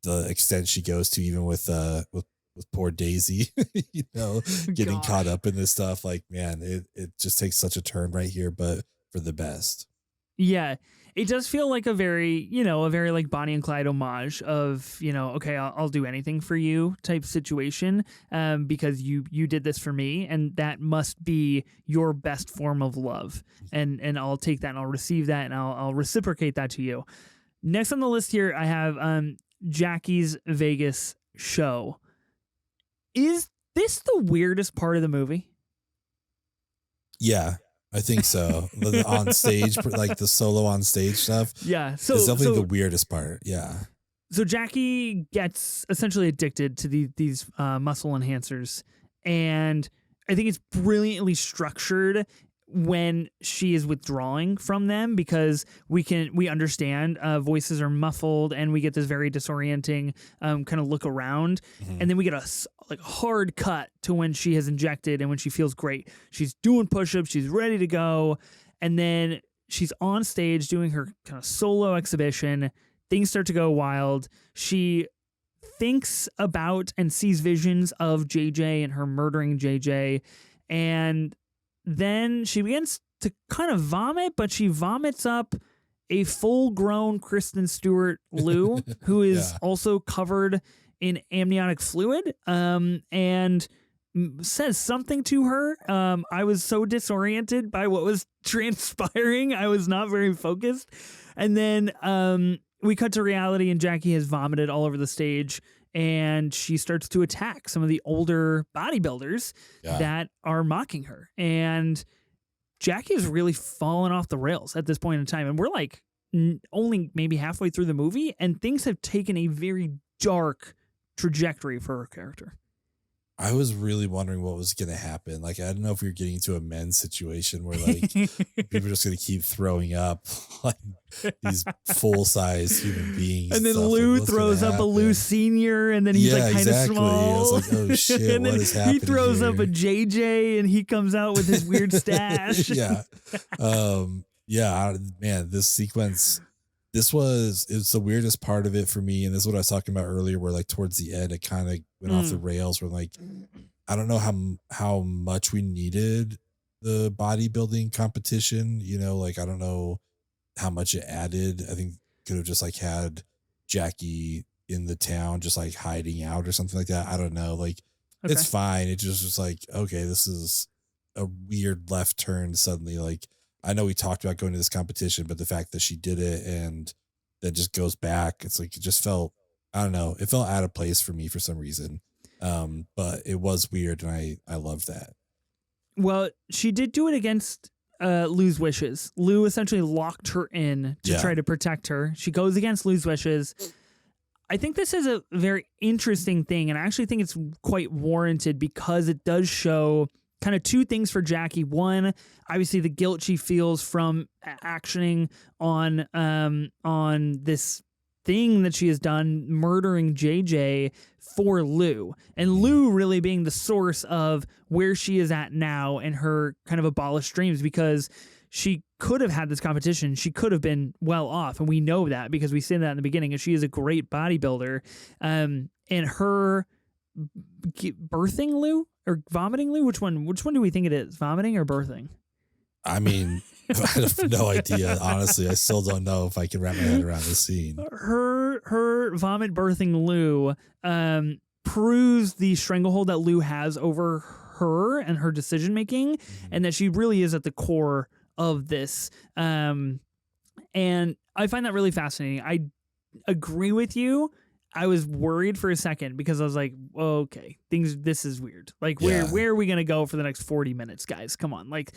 the extent she goes to, even with poor Daisy, you know, getting caught up in this stuff. Like, man, it just takes such a turn right here, but for the best. Yeah, it does feel like a very, you know, a very like Bonnie and Clyde homage of, you know, okay, I'll do anything for you type situation, because you did this for me, and that must be your best form of love, and I'll take that and I'll receive that and I'll reciprocate that to you. Next on the list here, I have Jackie's Vegas show. Is this the weirdest part of the movie? Yeah. I think so. The on stage, like the solo on stage stuff. Yeah. So it's definitely the weirdest part. Yeah. So Jackie gets essentially addicted to these muscle enhancers. And I think it's brilliantly structured when she is withdrawing from them, because we understand voices are muffled and we get this very disorienting kind of look around. And then we get a hard cut to when she has injected and when she feels great. She's doing push-ups, she's ready to go, and then she's on stage doing her kind of solo exhibition. Things start to go wild. She thinks about and sees visions of JJ and her murdering JJ, and then she begins to kind of vomit, but she vomits up a full-grown Kristen Stewart Lou, who is also covered in amniotic fluid, and says something to her. I was so disoriented by what was transpiring. I was not very focused. And then we cut to reality, and Jackie has vomited all over the stage, and she starts to attack some of the older bodybuilders that are mocking her. And Jackie is really fallen off the rails at this point in time. And we're like only maybe halfway through the movie, and things have taken a very dark trajectory for her character. I was really wondering what was going to happen. Like, I don't know if we were getting to a men's situation where like people are just going to keep throwing up like these full size human beings. And then Lou throws up a Lou Senior, and then he's like kind of small. I was like, oh shit, and what is happening? He throws here? up a JJ, and he comes out with his weird stash. Man, this sequence. It's the weirdest part of it for me. And this is what I was talking about earlier, where like towards the end, it kind of went off the rails, where like, I don't know how much we needed the bodybuilding competition, you know, like, I don't know how much it added. I think could have just like had Jackie in the town, just like hiding out or something like that. I don't know. Like, it's fine. It just was like, okay, this is a weird left turn suddenly. Like, I know we talked about going to this competition, but the fact that she did it and then just goes back, it's like, it just felt, I don't know, it felt out of place for me for some reason. But it was weird, and I loved that. Well, she did do it against Lou's wishes. Lou essentially locked her in to try to protect her. She goes against Lou's wishes. I think this is a very interesting thing, and I actually think it's quite warranted, because it does show kind of two things for Jackie. One, obviously the guilt she feels from actioning on this thing that she has done, murdering JJ for Lou, and Lou really being the source of where she is at now and her kind of abolished dreams, because she could have had this competition. She could have been well off, and we know that because we said that in the beginning, and she is a great bodybuilder. And her birthing Lou or vomiting Lou, which one do we think it is, vomiting or birthing? I mean, I have no idea. Honestly, I still don't know if I can wrap my head around the scene. Her vomit birthing Lou proves the stranglehold that Lou has over her and her decision making, and that she really is at the core of this. And I find that really fascinating. I agree with you. I was worried for a second, because I was like, okay, this is weird. Like, where are we going to go for the next 40 minutes, guys? Come on. Like,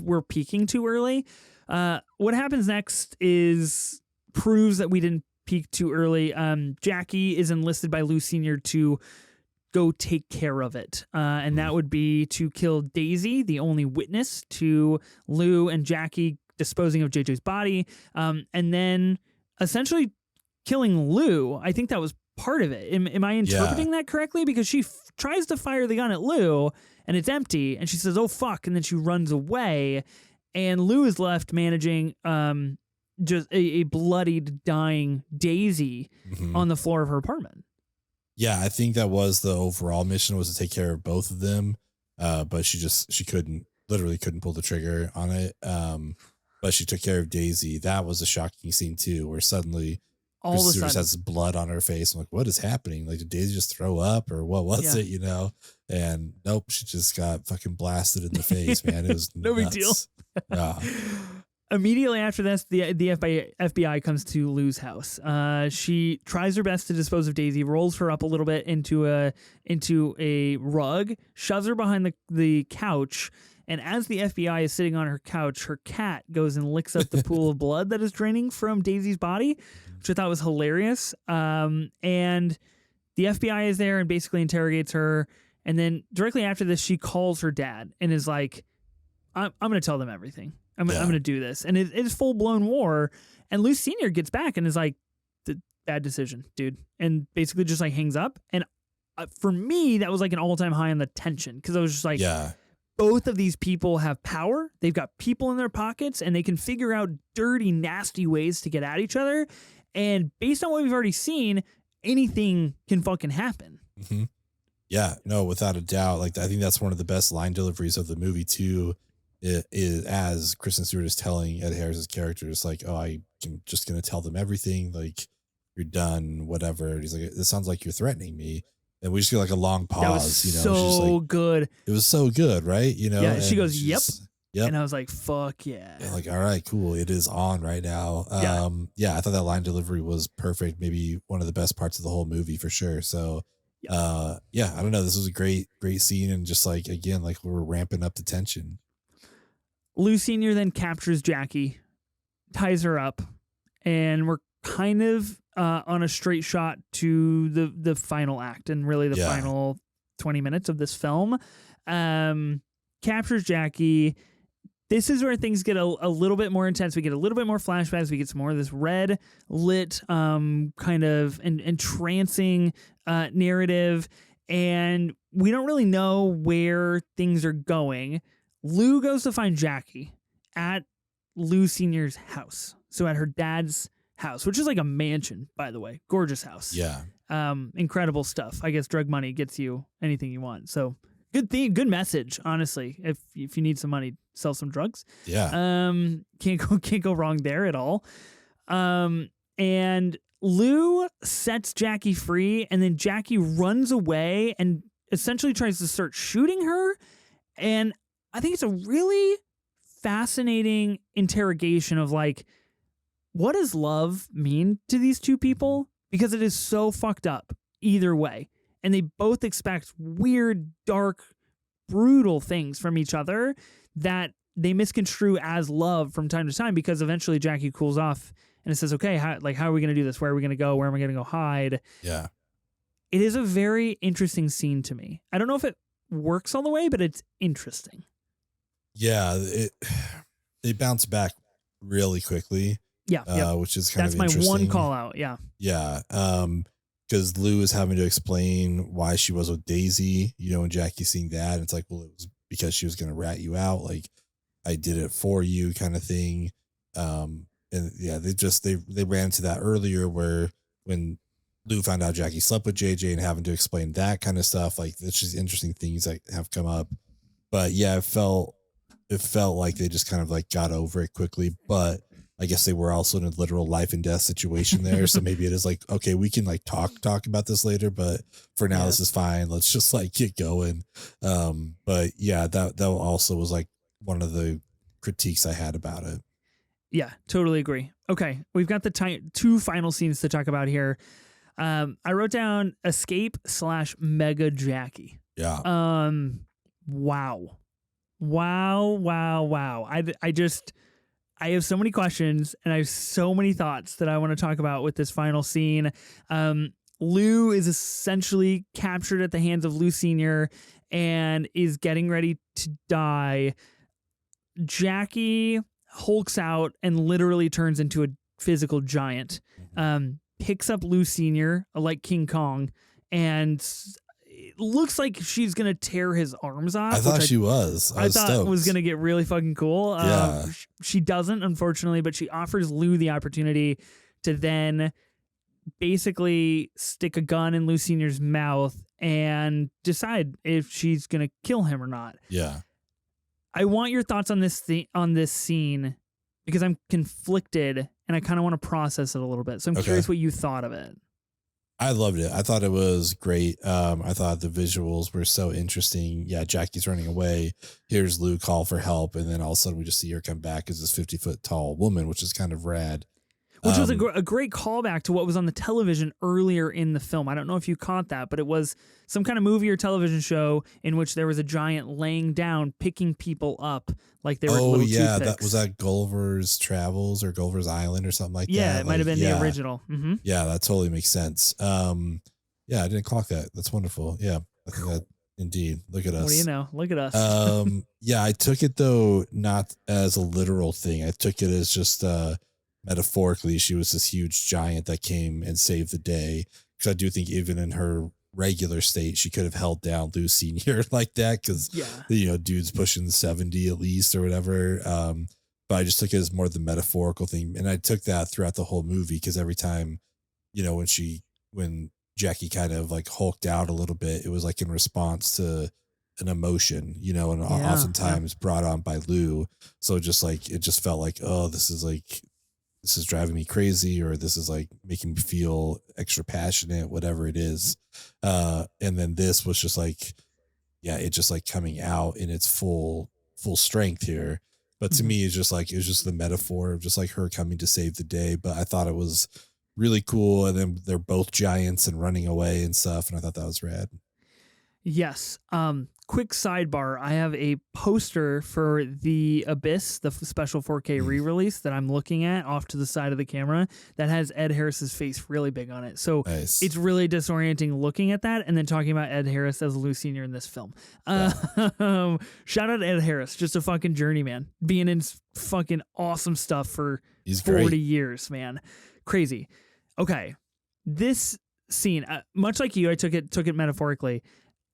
we're peaking too early. What happens next proves that we didn't peak too early. Jackie is enlisted by Lou Senior to go take care of it. And that would be to kill Daisy, the only witness to Lou and Jackie disposing of JJ's body. And then essentially killing Lou. I think that was part of it. Am I interpreting that correctly? Because she tries to fire the gun at Lou and it's empty and she says, oh, fuck. And then she runs away and Lou is left managing just a bloodied, dying Daisy on the floor of her apartment. Yeah, I think that was the overall mission, was to take care of both of them. But she literally couldn't pull the trigger on it. But she took care of Daisy. That was a shocking scene too, where suddenly Kristen Stewart has blood on her face. I'm like, what is happening? Like, did Daisy just throw up or what was it, you know? And nope, she just got fucking blasted in the face, man. It was no big deal. Yeah. Immediately after this, the FBI comes to Lou's house. She tries her best to dispose of Daisy, rolls her up a little bit into a rug, shoves her behind the couch, and as the FBI is sitting on her couch, her cat goes and licks up the pool of blood that is draining from Daisy's body, which I thought was hilarious. And the FBI is there and basically interrogates her. And then directly after this, she calls her dad and is like, I'm going to tell them everything. I'm going to do this. And it is full-blown war. And Lou Sr. gets back and is like, bad decision, dude. And basically just like hangs up. And for me, that was like an all-time high on the tension. Because I was just like, both of these people have power. They've got people in their pockets. And they can figure out dirty, nasty ways to get at each other. And based on what we've already seen, anything can fucking happen. Mm-hmm. Yeah, no, without a doubt. Like, I think that's one of the best line deliveries of the movie too. It is, as Kristen Stewart is telling Ed Harris's character, it's like, oh, I'm just going to tell them everything. Like, you're done, whatever. And he's like, it sounds like you're threatening me. And we just get like a long pause. That was you know, so like, good. It was so good, right? You know, yeah. She goes, yep. Yep. And I was like, fuck yeah. And like, all right, cool. It is on right now. Yeah, I thought that line delivery was perfect. Maybe one of the best parts of the whole movie for sure. So, yeah, I don't know. This was a great scene. And just like, again, like we're ramping up the tension. Lou Sr. then captures Jackie, ties her up, and we're kind of on a straight shot to the final act and really the final 20 minutes of this film. Captures Jackie. This is where things get a little bit more intense. We get a little bit more flashbacks. We get some more of this red lit kind of entrancing narrative. And we don't really know where things are going. Lou goes to find Jackie at Lou Sr.'s house. So at her dad's house, which is like a mansion, by the way. Gorgeous house. Yeah. Incredible stuff. I guess drug money gets you anything you want. So good thing, good message, honestly. If you need some money, sell some drugs. Yeah. Can't go wrong there at all. And Lou sets Jackie free, and then Jackie runs away and essentially tries to start shooting her. And I think it's a really fascinating interrogation of like, what does love mean to these two people? Because it is so fucked up either way. And they both expect weird, dark, brutal things from each other that they misconstrue as love from time to time, because eventually Jackie cools off and it says, okay, how are we going to do this? Where are we going to go? Where am I going to go hide? Yeah. It is a very interesting scene to me. I don't know if it works all the way, but it's interesting. Yeah. They bounce back really quickly. Yeah. Which is kind of interesting. That's my one call out. Yeah. Yeah. Because Lou is having to explain why she was with Daisy, you know, and Jackie's seeing that. And it's like, well, it was because she was going to rat you out. Like, I did it for you kind of thing. And yeah, they ran into that earlier where when Lou found out Jackie slept with JJ and having to explain that kind of stuff, like it's just interesting things that have come up. But yeah, it felt like they just kind of like got over it quickly, but I guess they were also in a literal life and death situation there. So maybe it is like, okay, we can like talk about this later, but for now, this is fine. Let's just like get going. But yeah, that also was like one of the critiques I had about it. Yeah, totally agree. Okay. We've got the two final scenes to talk about here. I wrote down escape/mega Jackie. Yeah. Wow. I have so many questions and I have so many thoughts that I want to talk about with this final scene. Lou is essentially captured at the hands of Lou Sr. and is getting ready to die. Jackie hulks out and literally turns into a physical giant. picks up Lou Sr. like King Kong, and it looks like she's gonna tear his arms off. I thought she was. I thought stoked. Was gonna get really fucking cool. Yeah. She doesn't, unfortunately, but she offers Lou the opportunity to then basically stick a gun in Lou Sr.'s mouth and decide if she's gonna kill him or not. Yeah. I want your thoughts on this scene because I'm conflicted and I kind of want to process it a little bit. So I'm curious what you thought of it. I loved it. I thought it was great. I thought the visuals were so interesting. Yeah, Jackie's running away. Here's Lou call for help. And then all of a sudden we just see her come back as this 50-foot tall woman, which is kind of rad. Which was a great callback to what was on the television earlier in the film. I don't know if you caught that, but it was some kind of movie or television show in which there was a giant laying down, picking people up like they were little toothpicks. That was that Gulliver's Travels or Gulliver's Island or something like that. Yeah, it might have been the original. Mm-hmm. Yeah, that totally makes sense. Yeah, I didn't clock that. That's wonderful. Yeah, I think that indeed. Look at us. What do you know? Look at us. Yeah, I took it though not as a literal thing. I took it as just metaphorically, she was this huge giant that came and saved the day. Because I do think even in her regular state, she could have held down Lou Sr. like that. Because, dude's pushing 70 at least or whatever. But I just took it as more the metaphorical thing. And I took that throughout the whole movie because every time, when Jackie kind of like hulked out a little bit, it was like in response to an emotion, and oftentimes brought on by Lou. So just like, it just felt like, oh, this is driving me crazy, or this is like making me feel extra passionate, whatever it is. And then this was just like, it just like coming out in its full strength here. But to me, it was just the metaphor of just like her coming to save the day. But I thought it was really cool. And then they're both giants and running away and stuff. And I thought that was rad. Yes. Quick sidebar. I have a poster for The Abyss, the special 4K re-release that I'm looking at off to the side of the camera that has Ed Harris's face really big on it. So nice. It's really disorienting looking at that and then talking about Ed Harris as Lou Sr. in this film. Shout out to Ed Harris. Just a fucking journeyman. Being in fucking awesome stuff for 40 years, man. Crazy. Okay. This scene, much like you, I took it metaphorically.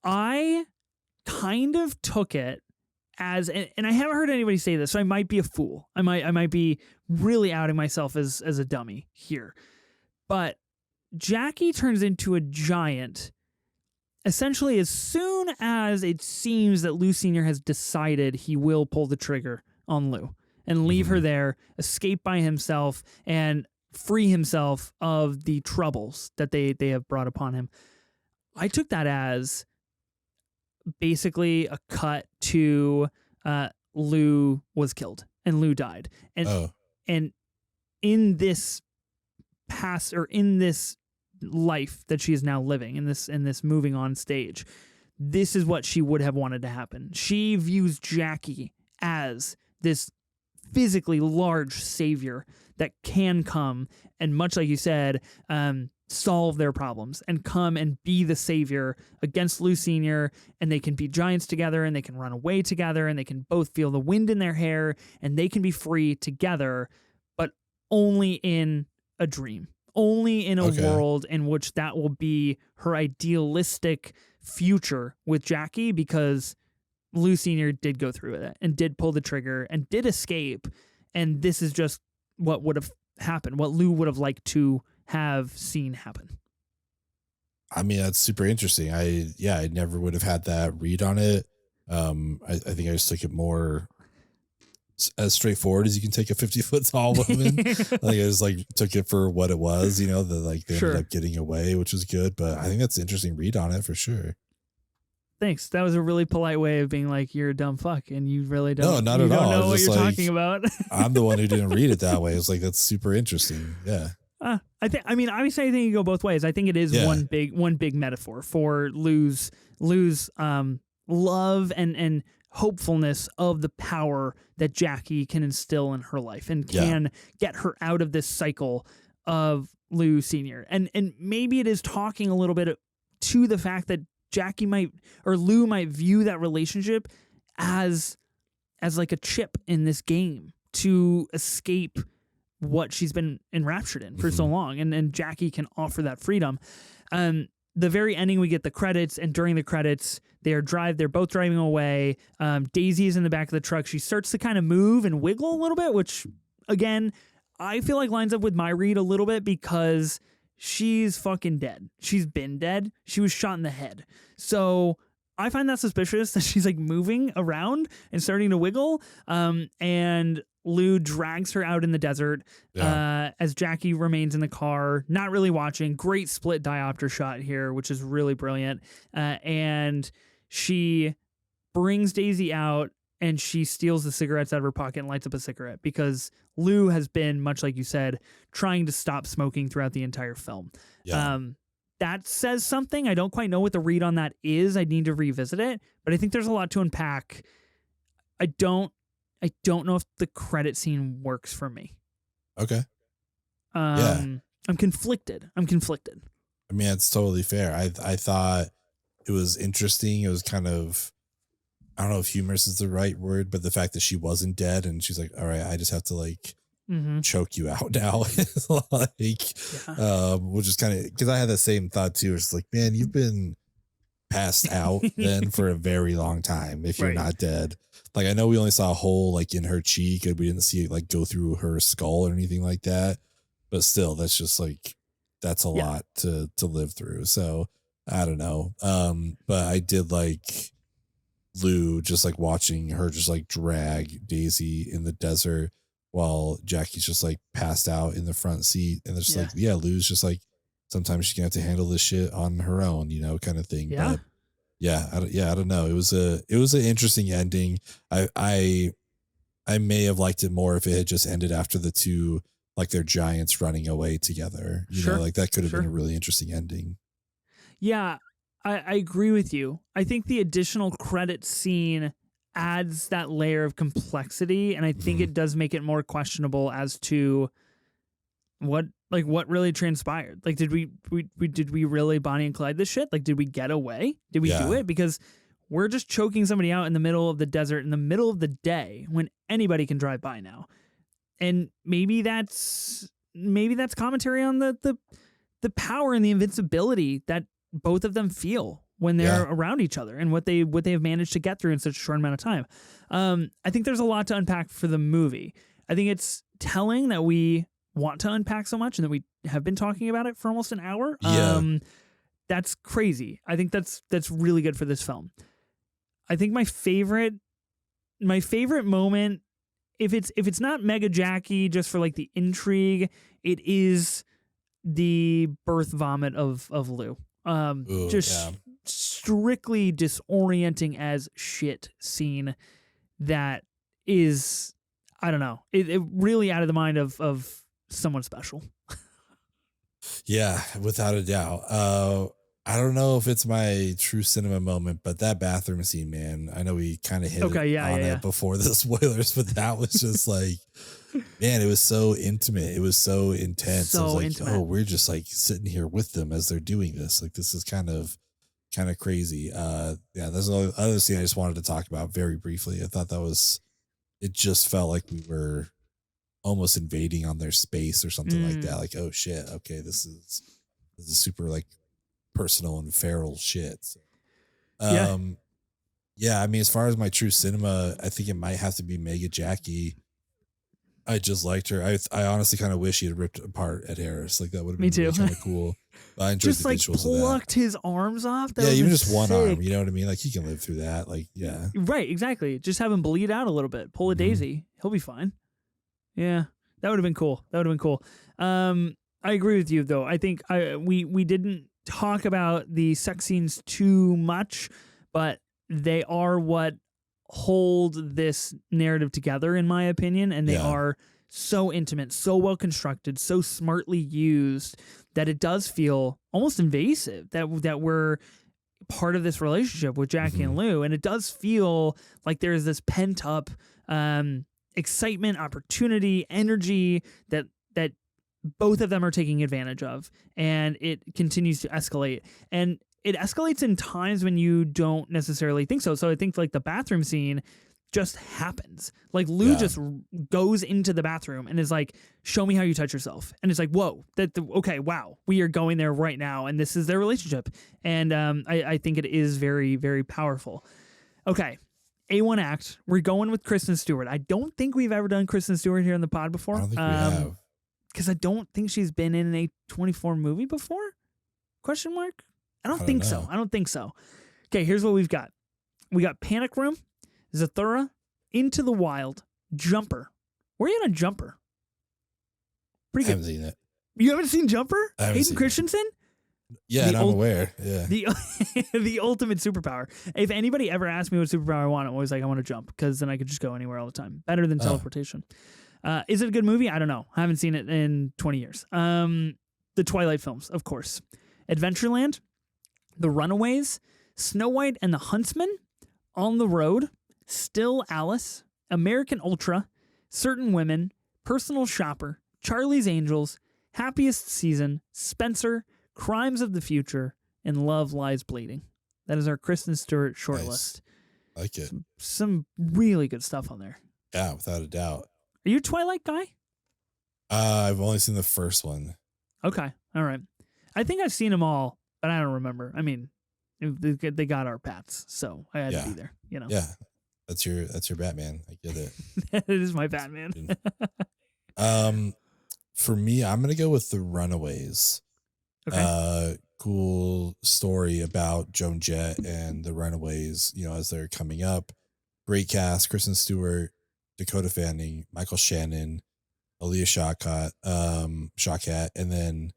I kind of took it as, and I haven't heard anybody say this, so I might be a fool. I might be really outing myself as a dummy here. But Jackie turns into a giant essentially as soon as it seems that Lou Sr. has decided he will pull the trigger on Lou and leave her there, escape by himself, and free himself of the troubles that they have brought upon him. I took that as basically a cut to Lou was killed and Lou died. And in this past, or in this life that she is now living, in this moving on stage, this is what she would have wanted to happen. She views Jackie as this physically large savior that can come and, much like you said, solve their problems and come and be the savior against Lou Sr. And they can be giants together and they can run away together and they can both feel the wind in their hair and they can be free together, but only in a dream, only in a world in which that will be her idealistic future with Jackie, because Lou Sr. did go through it and did pull the trigger and did escape. And this is just what would have happened, what Lou would have liked to have seen happen. I mean, that's super interesting. I never would have had that read on it. I think I just took it more as straightforward as you can take a 50-foot tall woman. I just like took it for what it was, they ended up getting away, which was good. But I think that's an interesting read on it for sure. Thanks. That was a really polite way of being like, you're a dumb fuck and you really don't. No, not at all. Know what you're talking about. I'm the one who didn't read it that way. It's like, that's super interesting. Yeah. Obviously I think it go both ways. I think it is one big metaphor for Lou's love and hopefulness of the power that Jackie can instill in her life and can get her out of this cycle of Lou Sr. And maybe it is talking a little bit to the fact that Lou might view that relationship as like a chip in this game to escape what she's been enraptured in for so long, and Jackie can offer that freedom. The very ending, we get the credits, and during the credits, they're both driving away. Daisy is in the back of the truck. She starts to kind of move and wiggle a little bit, which, again, I feel like lines up with my read a little bit because she's fucking dead. She's been dead. She was shot in the head. So I find that suspicious that she's like moving around and starting to wiggle. And Lou drags her out in the desert as Jackie remains in the car, not really watching. Great split diopter shot here, which is really brilliant. And she brings Daisy out and she steals the cigarettes out of her pocket and lights up a cigarette because Lou has been, much like you said, trying to stop smoking throughout the entire film. Yeah. That says something. I don't quite know what the read on that is. I need to revisit it, but I think there's a lot to unpack. I don't know if the credit scene works for me. Okay. I'm conflicted. I mean, it's totally fair. I thought it was interesting. It was kind of, I don't know if humorous is the right word, but the fact that she wasn't dead and she's like, all right, I just have to like choke you out now. Which is kind of, because I had the same thought too. It's like, man, you've been passed out then for a very long time if you're not dead. Like, I know we only saw a hole like in her cheek and we didn't see it like go through her skull or anything like that. But still, that's just like, that's a lot to live through. So I don't know. But I did like Lou just like watching her just like drag Daisy in the desert while Jackie's just like passed out in the front seat. And it's just like, Lou's just like, sometimes she's gonna have to handle this shit on her own, kind of thing. Yeah. But I don't know. It was an interesting ending. I may have liked it more if it had just ended after the two, like their giants running away together. You know, like that could have been a really interesting ending. Yeah, I agree with you. I think the additional credit scene adds that layer of complexity, and I think it does make it more questionable as to what really transpired. Like, did we really Bonnie and Clyde this shit? Like, did we get away? Did we do it? Because we're just choking somebody out in the middle of the desert in the middle of the day when anybody can drive by now. And maybe that's commentary on the power and the invincibility that both of them feel when they're around each other and what they have managed to get through in such a short amount of time. I think there's a lot to unpack for the movie. I think it's telling that we want to unpack so much and that we have been talking about it for almost an hour. That's crazy. I think that's really good for this film. I think my favorite moment, if it's not Mega Jackie just for like the intrigue, it is the birth vomit of Lou. Strictly disorienting as shit scene that is, I don't know, it really out of the mind of someone special. Yeah, without a doubt. I don't know if it's my true cinema moment, but that bathroom scene, man, I know we kind of hit it before the spoilers, but that was just like, man, it was so intimate. It was so intense. So I was like, intimate. oh, we're just like sitting here with them as they're doing this. Like, this is kind of crazy. There's another other scene I just wanted to talk about very briefly. I thought it just felt like we were almost invading on their space or something like that. Like, oh shit, okay, this is super like personal and feral shit. So, I mean, as far as my true cinema, I think it might have to be Mega Jackie. I just liked her. I honestly kind of wish he had ripped apart Ed Harris. Like, that would have been really kind of cool. But I enjoyed just the like visuals plucked of that. his arms off. That Even just one sick. arm. You know what I mean? Like, he can live through that. Like, yeah. Right, exactly. Just have him bleed out a little bit. Pull a daisy. He'll be fine. Yeah, that would have been cool. I agree with you, though. I think we didn't talk about the sex scenes too much, but they are what hold this narrative together, in my opinion, and they are so intimate, so well constructed, so smartly used that it does feel almost invasive that we're part of this relationship with Jackie and Lou, and it does feel like there's this pent up excitement, opportunity, energy that both of them are taking advantage of, and it continues to escalate. And it escalates in times when you don't necessarily think so. So I think like the bathroom scene just happens. Like Lou just goes into the bathroom and is like, show me how you touch yourself. And it's like, whoa, okay, wow, we are going there right now. And this is their relationship. And I think it is very, very powerful. Okay. A1 act. We're going with Kristen Stewart. I don't think we've ever done Kristen Stewart here on the pod before. I don't think we have. Because I don't think she's been in an A24 movie before? Question mark? I don't think so. I don't think so. Okay, here's what we've got. We got Panic Room, Zathura, Into the Wild, Jumper. Where are you on a Jumper? Pretty good. I haven't seen it. You haven't seen Jumper? Hayden Christensen? Yeah, and I'm aware. Yeah. The ultimate superpower. If anybody ever asked me what superpower I want, I'm always like, I want to jump, because then I could just go anywhere all the time. Better than teleportation. Is it a good movie? I don't know. I haven't seen it in 20 years. The Twilight films, of course. Adventureland, The Runaways, Snow White and the Huntsman, On the Road, Still Alice, American Ultra, Certain Women, Personal Shopper, Charlie's Angels, Happiest Season, Spencer, Crimes of the Future, and Love Lies Bleeding. That is our Kristen Stewart shortlist. I like it. Some really good stuff on there. Yeah, without a doubt. Are you a Twilight guy? I've only seen the first one. Okay. All right. I think I've seen them all, but I don't remember. I mean, they got our Pats, so I had to be there. You know. Yeah, that's your Batman. I get it. It is my Batman. For me, I'm gonna go with The Runaways. Okay. Cool story about Joan Jett and the Runaways. You know, as they're coming up. Great cast: Kristen Stewart, Dakota Fanning, Michael Shannon, Aaliyah Shawkat, and then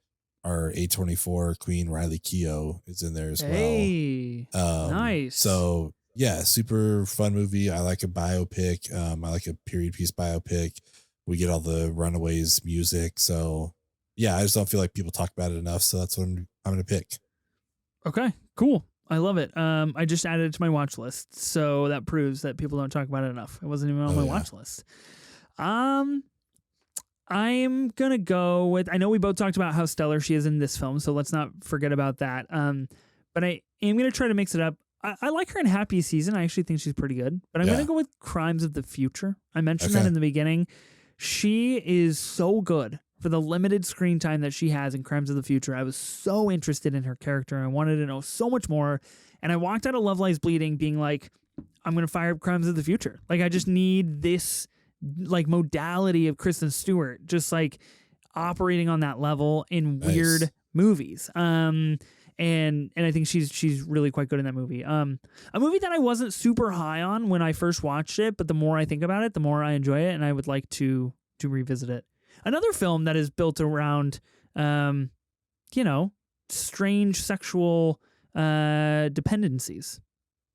our A24 queen Riley Keough is in there as well. Nice. So yeah, super fun movie. I like a biopic. I like a period piece biopic. We get all the Runaways music. So yeah, I just don't feel like people talk about it enough. So that's what I'm going to pick. Okay, cool. I love it. I just added it to my watch list, so that proves that people don't talk about it enough. It wasn't even on my watch list. I'm gonna go with. I know we both talked about how stellar she is in this film, so let's not forget about that. But I am gonna try to mix it up. I like her in Happy Season. I actually think she's pretty good. But I'm gonna go with Crimes of the Future. I mentioned that in the beginning. She is so good. For the limited screen time that she has in Crimes of the Future, I was so interested in her character. I wanted to know so much more. And I walked out of Love Lies Bleeding being like, I'm going to fire up Crimes of the Future. Like, I just need this like modality of Kristen Stewart, just like operating on that level in weird movies. And I think she's really quite good in that movie. A movie that I wasn't super high on when I first watched it, but the more I think about it, the more I enjoy it, and I would like to revisit it. Another film that is built around, strange sexual dependencies.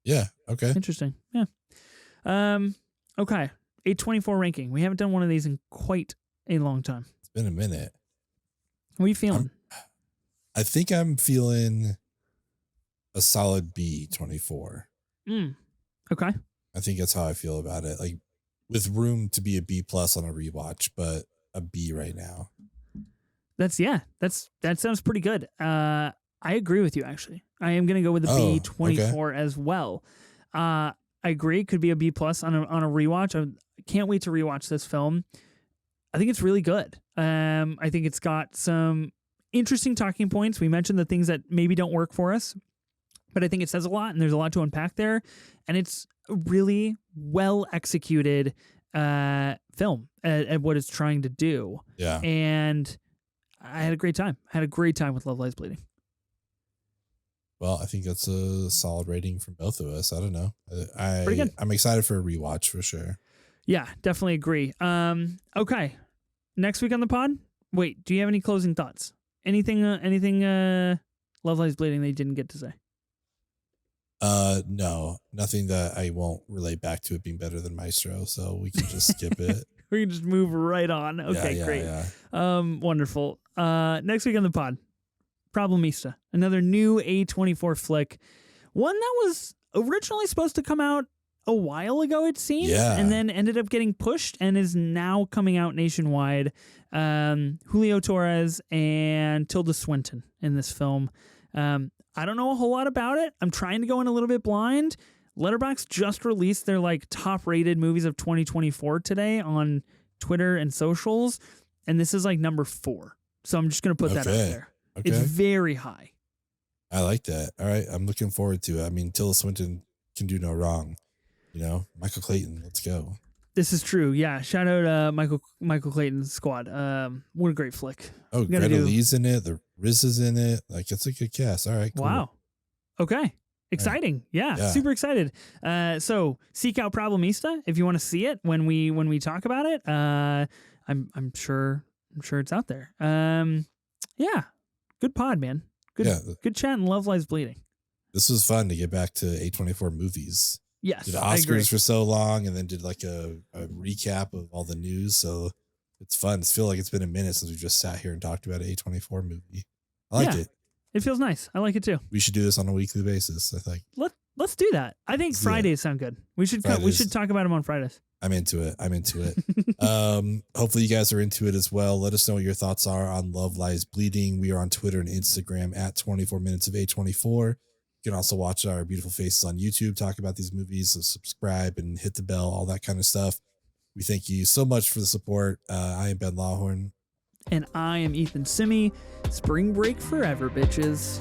Yeah. Okay. Interesting. Yeah. Okay. A24 ranking. We haven't done one of these in quite a long time. It's been a minute. What are you feeling? I think I'm feeling a solid B24. Okay. I think that's how I feel about it. Like, with room to be a B+ on a rewatch, but a B right now. That sounds pretty good. I agree with you, actually. I am going to go with a B24 as well. I agree. It could be a B+ on a rewatch. I can't wait to rewatch this film. I think it's really good. I think it's got some interesting talking points. We mentioned the things that maybe don't work for us, but I think it says a lot, and there's a lot to unpack there. And it's a really well executed film at what it's trying to do. Yeah. And I had a great time. With Love Lies Bleeding. Well, I think that's a solid rating from both of us. I don't know. Pretty good. I'm excited for a rewatch for sure. Yeah, definitely agree. Okay. Next week on the pod. Wait, do you have any closing thoughts? Anything Love Lies Bleeding that you didn't get to say? No, nothing that I won't relate back to it being better than Maestro, so we can just skip it. We can just move right on. Okay, great. Yeah. Wonderful. Next week on the pod, Problemista, another new A24 flick, one that was originally supposed to come out a while ago, it seems, and then ended up getting pushed and is now coming out nationwide. Julio Torres and Tilda Swinton in this film. I don't know a whole lot about it. I'm trying to go in a little bit blind. Letterboxd just released their like top rated movies of 2024 today on Twitter and socials, and this is like number 4. So I'm just gonna put that out there. Okay. It's very high. I like that. All right, I'm looking forward to it. I mean, Tilda Swinton can do no wrong. You know, Michael Clayton, let's go. This is true. Yeah. Shout out Michael Clayton's squad. What a great flick. Oh, Greta Lee's in it. The Riz is in it. Like, it's a good cast. All right. Cool. Wow. Okay. Exciting. Right. Yeah. Super excited. So seek out Problemista if you want to see it when we talk about it. I'm sure it's out there. Yeah. Good pod, man. Good chat and Love Lies Bleeding. This was fun to get back to A24 movies. Yes, did Oscars for so long, and then did like a recap of all the news. So it's fun. I feel like it's been a minute since we just sat here and talked about an A24 movie. I like it. It feels nice. I like it too. We should do this on a weekly basis. I think. Let's do that. I think Fridays sound good. We should talk about them on Fridays. I'm into it. Hopefully you guys are into it as well. Let us know what your thoughts are on Love Lies Bleeding. We are on Twitter and Instagram at 24 minutes of A24. You can also watch our beautiful faces on YouTube, talk about these movies, so subscribe and hit the bell, all that kind of stuff. We thank you so much for the support. I am Ben Lawhorn. And I am Ethan Simi. Spring break forever, bitches.